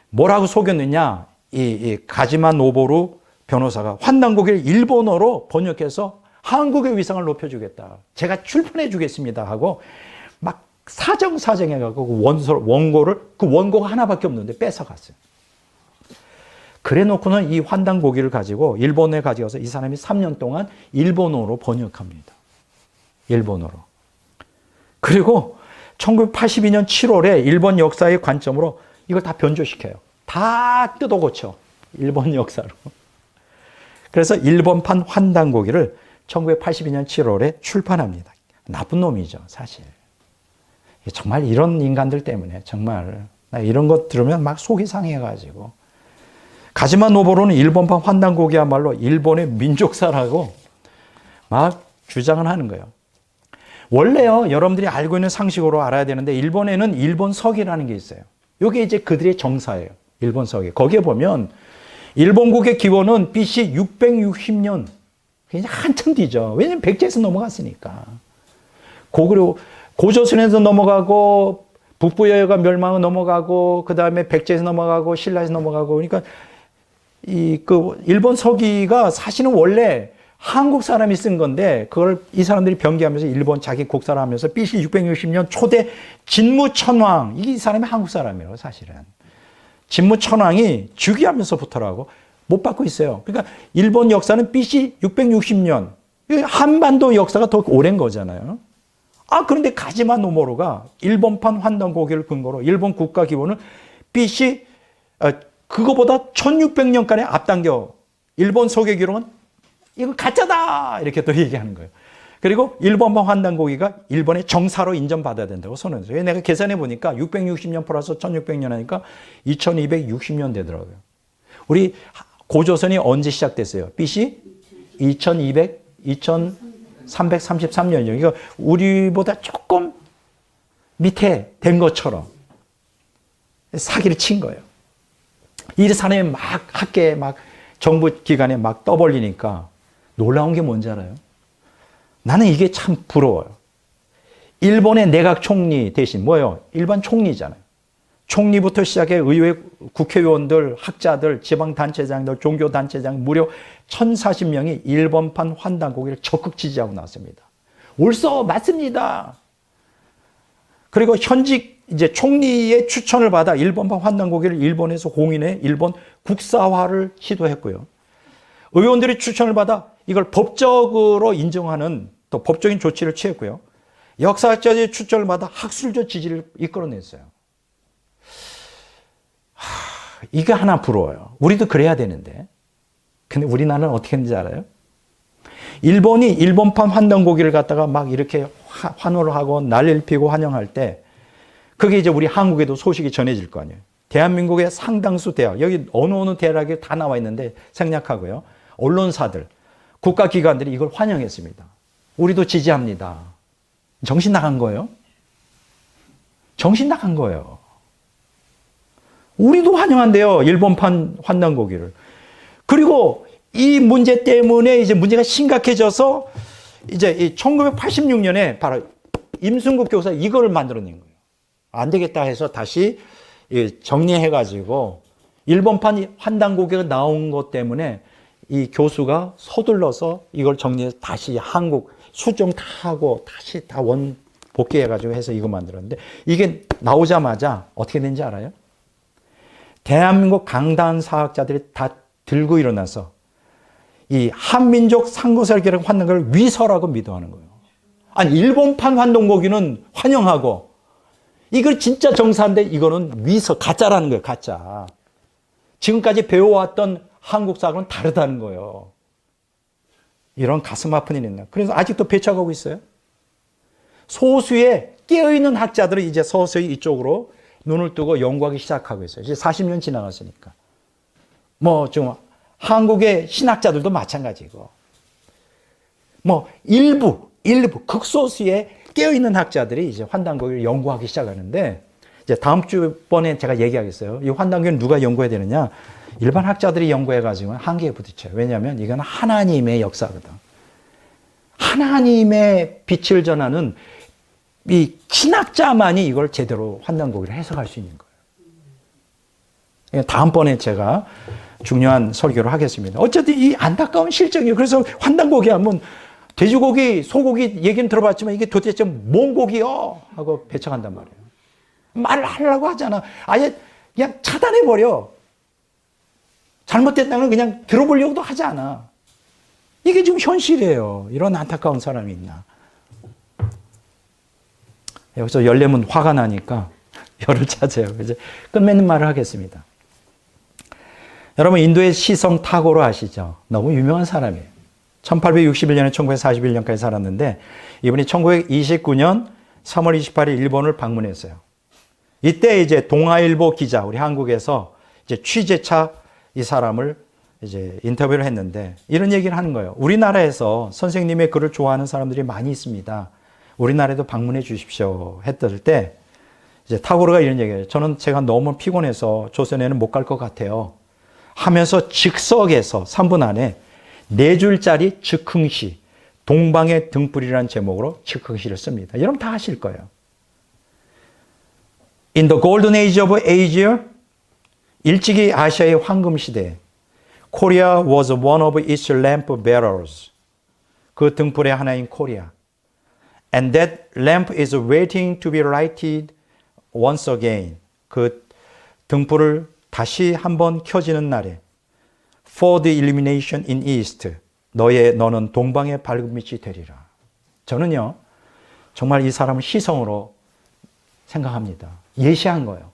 뭐라고 속였느냐. 이 가지마 노보루 변호사가 환단고기를 일본어로 번역해서 한국의 위상을 높여주겠다. 제가 출판해 주겠습니다 하고 막 사정해갖고 원고를, 그 원고가 하나밖에 없는데 뺏어갔어요. 그래 놓고는 이 환단고기를 가지고 일본에 가져가서 이 사람이 3년 동안 일본어로 번역합니다. 일본어로. 그리고 1982년 7월에 일본 역사의 관점으로 이걸 다 변조시켜요. 다 뜯어 고쳐. 일본 역사로. 그래서 일본판 환단고기를 1982년 7월에 출판합니다. 나쁜 놈이죠, 사실. 정말 이런 인간들 때문에 정말 나 이런 것 들으면 막 속이 상해가지고. 가지마 노보루는 일본판 환단고기야말로 일본의 민족사라고 막 주장을 하는 거예요. 원래요, 여러분들이 알고 있는 상식으로 알아야 되는데 일본에는 일본석이라는 게 있어요. 이게 이제 그들의 정사예요. 일본석이. 거기에 보면 일본국의 기원은 BC 660년. 그냥 한참 뒤죠. 왜냐면 백제에서 넘어갔으니까. 고조선에서 넘어가고 북부여가 멸망을 넘어가고 그 다음에 백제에서 넘어가고 신라에서 넘어가고 그러니까 일본 서기가 사실은 원래 한국 사람이 쓴 건데 그걸 이 사람들이 변기하면서 일본 자기 국사를 하면서 BC 660년 초대 진무천왕 이 사람이 한국 사람이에요 사실은. 진무천왕이 즉위하면서부터라고 못 받고 있어요. 그러니까 일본 역사는 BC 660년 한반도 역사가 더 오랜 거잖아요. 그런데 가지마 노보루가 일본판 환단고기를 근거로 일본 국가 기원을 BC 그거보다 1600년간에 앞당겨 일본 서기 기록은 이거 가짜다 이렇게 또 얘기하는 거예요. 그리고 일본판 환단고기가 일본의 정사로 인정받아야 된다고 선언했어요. 내가 계산해 보니까 660년 플러스 1600년 하니까 2260년 되더라고요. 우리 고조선이 언제 시작됐어요? BC 2333년이죠. 그러니까 우리보다 조금 밑에 된 것처럼 사기를 친 거예요. 이 사람이 막 학계에 막 정부 기관에 막 떠벌리니까 놀라운 게 뭔지 알아요? 나는 이게 참 부러워요. 일본의 내각 총리 대신 뭐예요? 일반 총리잖아요. 총리부터 시작해 의회 국회의원들, 학자들, 지방단체장들, 종교단체장 무려 1040명이 일본판 환단고기를 적극 지지하고 나왔습니다. 옳소, 맞습니다. 그리고 현직 이제 총리의 추천을 받아 일본판 환단고기를 일본에서 공인해 일본 국사화를 시도했고요. 의원들이 추천을 받아 이걸 법적으로 인정하는 또 법적인 조치를 취했고요. 역사학자들의 추천을 받아 학술적 지지를 이끌어냈어요. 이게 하나 부러워요. 우리도 그래야 되는데. 근데 우리나라는 어떻게 했는지 알아요? 일본이 일본판 환단고기를 갖다가 막 이렇게 환호를 하고 난리를 피고 환영할 때 그게 이제 우리 한국에도 소식이 전해질 거 아니에요. 대한민국의 상당수 대학, 여기 어느 대학이 다 나와 있는데 생략하고요. 언론사들, 국가기관들이 이걸 환영했습니다. 우리도 지지합니다. 정신 나간 거예요. 정신 나간 거예요. 우리도 환영한대요. 일본판 환단고기를. 그리고 이 문제 때문에 이제 문제가 심각해져서 이제 1986년에 바로 임순국 교사 이걸 만들어낸 거예요. 안 되겠다 해서 다시 정리해가지고 일본판 환단고기가 나온 것 때문에 이 교수가 서둘러서 이걸 정리해서 다시 한국 수정 다 하고 다시 다 복귀해가지고 해서 이거 만들었는데 이게 나오자마자 어떻게 된지 알아요? 대한민국 강단 사학자들이 다 들고 일어나서 이 한민족 상고설계력 환단고기를 위서라고 믿어하는 거예요. 아니 일본판 환단고기는 환영하고 이걸 진짜 정사인데 이거는 위서, 가짜라는 거예요. 가짜. 지금까지 배워왔던 한국 사학은 다르다는 거예요. 이런 가슴 아픈 일이 있나. 그래서 아직도 배척하고 있어요. 소수의 깨어있는 학자들은 이제 서서히 이쪽으로 눈을 뜨고 연구하기 시작하고 있어요. 이제 40년 지나갔으니까. 좀 한국의 신학자들도 마찬가지고. 일부 극소수의 깨어있는 학자들이 이제 환단고기를 연구하기 시작하는데 이제 다음 주번에 제가 얘기하겠어요. 이 환단고기는 누가 연구해야 되느냐? 일반 학자들이 연구해가지고 한계에 부딪혀요. 왜냐하면 이건 하나님의 역사거든. 하나님의 빛을 전하는 이 신학자만이 이걸 제대로 환단고기를 해석할 수 있는 거예요. 다음번에 제가 중요한 설교를 하겠습니다. 어쨌든 이 안타까운 실정이에요. 그래서 환단고기 하면 돼지고기, 소고기 얘기는 들어봤지만 이게 도대체 뭔 고기요? 하고 배척한단 말이에요. 말을 하려고 하잖아. 아예 그냥 차단해버려. 잘못됐다는 그냥 들어보려고도 하지 않아. 이게 지금 현실이에요. 이런 안타까운 사람이 있나. 여기서 열려면 화가 나니까 열을 찾아요. 이제 끝맺는 말을 하겠습니다. 여러분 인도의 시성 타고르 아시죠? 너무 유명한 사람이에요. 1861년에 1941년까지 살았는데 이분이 1929년 3월 28일 일본을 방문했어요. 이때 이제 동아일보 기자, 우리 한국에서 이제 취재차 이 사람을 이제 인터뷰를 했는데 이런 얘기를 하는 거예요. 우리나라에서 선생님의 글을 좋아하는 사람들이 많이 있습니다. 우리나라에도 방문해 주십시오. 했을 때 이제 타고르가 이런 얘기해요. 저는 제가 너무 피곤해서 조선에는 못 갈 것 같아요. 하면서 즉석에서 3분 안에 4줄짜리 즉흥시, 동방의 등불이라는 제목으로 즉흥시를 씁니다. 여러분 다 아실 거예요. In the golden age of Asia, 일찍이 아시아의 황금 시대, Korea was one of its lamp bearers. 그 등불의 하나인 코리아. And that lamp is waiting to be lighted once again. 그 등불을 다시 한번 켜지는 날에 For the illumination in east. 너는 동방의 밝은 빛이 되리라. 저는요, 정말 이 사람을 희성으로 생각합니다. 예시한 거예요.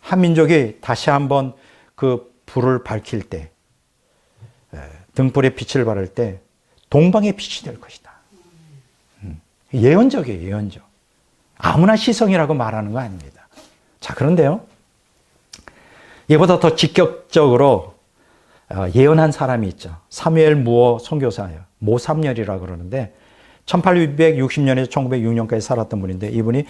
한민족이 다시 한번 그 불을 밝힐 때, 등불의 빛을 발할 때 동방의 빛이 될 것이다. 예언적이에요, 예언적. 아무나 희성이라고 말하는 거 아닙니다. 자, 그런데요, 이보다 더 직격적으로 예언한 사람이 있죠. 사무엘 무어 선교사예요. 모삼열이라고 그러는데 1860년에서 1906년까지 살았던 분인데 이분이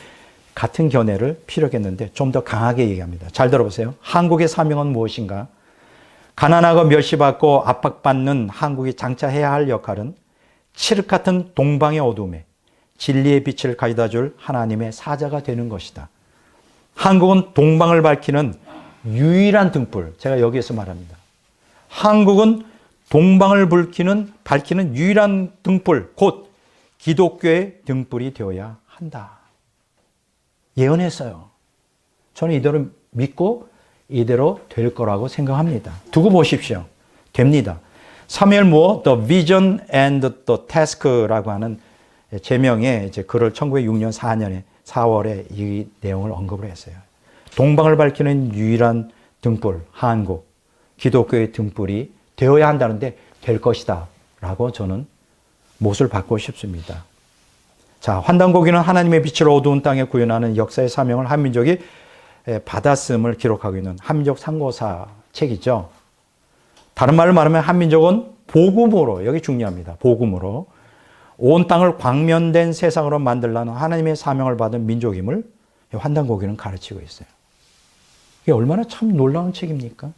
같은 견해를 피력했는데 좀 더 강하게 얘기합니다. 잘 들어보세요. 한국의 사명은 무엇인가? 가난하고 멸시받고 압박받는 한국이 장차해야 할 역할은 칠흑 같은 동방의 어둠에 진리의 빛을 가져다 줄 하나님의 사자가 되는 것이다. 한국은 동방을 밝히는 유일한 등불. 제가 여기에서 말합니다. 한국은 동방을 밝히는 유일한 등불, 곧 기독교의 등불이 되어야 한다. 예언했어요. 저는 이대로 믿고 이대로 될 거라고 생각합니다. 두고 보십시오. 됩니다. 사무엘 무어 The Vision and the Task라고 하는 제명의 이제 글을 1906년 4월에 이 내용을 언급을 했어요. 동방을 밝히는 유일한 등불, 한국, 기독교의 등불이 되어야 한다는데 될 것이다 라고 저는 못을 받고 싶습니다. 자, 환단고기는 하나님의 빛을 어두운 땅에 구현하는 역사의 사명을 한민족이 받았음을 기록하고 있는 한민족 상고사 책이죠. 다른 말로 말하면 한민족은 복음으로, 여기 중요합니다. 복음으로 온 땅을 광면된 세상으로 만들라는 하나님의 사명을 받은 민족임을 환단고기는 가르치고 있어요. 이게 얼마나 참 놀라운 책입니까?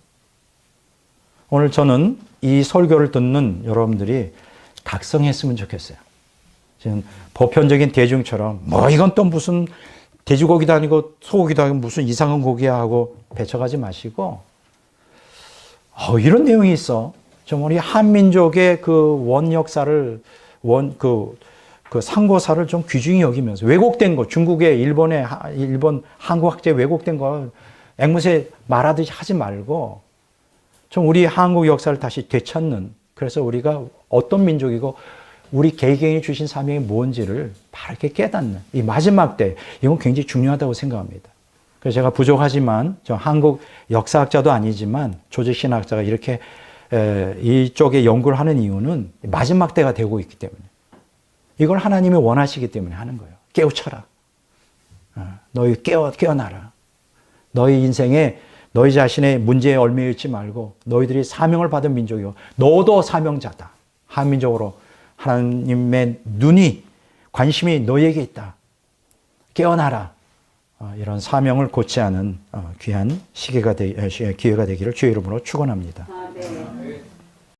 오늘 저는 이 설교를 듣는 여러분들이 각성했으면 좋겠어요. 지금 보편적인 대중처럼 뭐 이건 또 무슨 돼지고기도 아니고 소고기도 아니고 무슨 이상한 고기야 하고 배척하지 마시고 이런 내용이 있어. 좀 우리 한민족의 그 원 역사를 그 상고사를 좀 귀중히 여기면서 왜곡된 거 중국의 일본 한국 학제 왜곡된 거 앵무새 말하듯이 하지 말고 좀 우리 한국 역사를 다시 되찾는 그래서 우리가 어떤 민족이고 우리 개개인이 주신 사명이 뭔지를 바르게 깨닫는 이 마지막 때 이건 굉장히 중요하다고 생각합니다. 그래서 제가 부족하지만 저 한국 역사학자도 아니지만 조직신학자가 이렇게 이쪽에 연구를 하는 이유는 마지막 때가 되고 있기 때문에 이걸 하나님이 원하시기 때문에 하는 거예요. 깨우쳐라. 너희 깨어나라. 너희 인생에 너희 자신의 문제에 얽매여 있지 말고 너희들이 사명을 받은 민족이고 너도 사명자다. 한민족으로 하나님의 눈이 관심이 너희에게 있다. 깨어나라. 이런 사명을 고취하는 귀한 기회가 되기를 주의 이름으로 축원합니다. 네.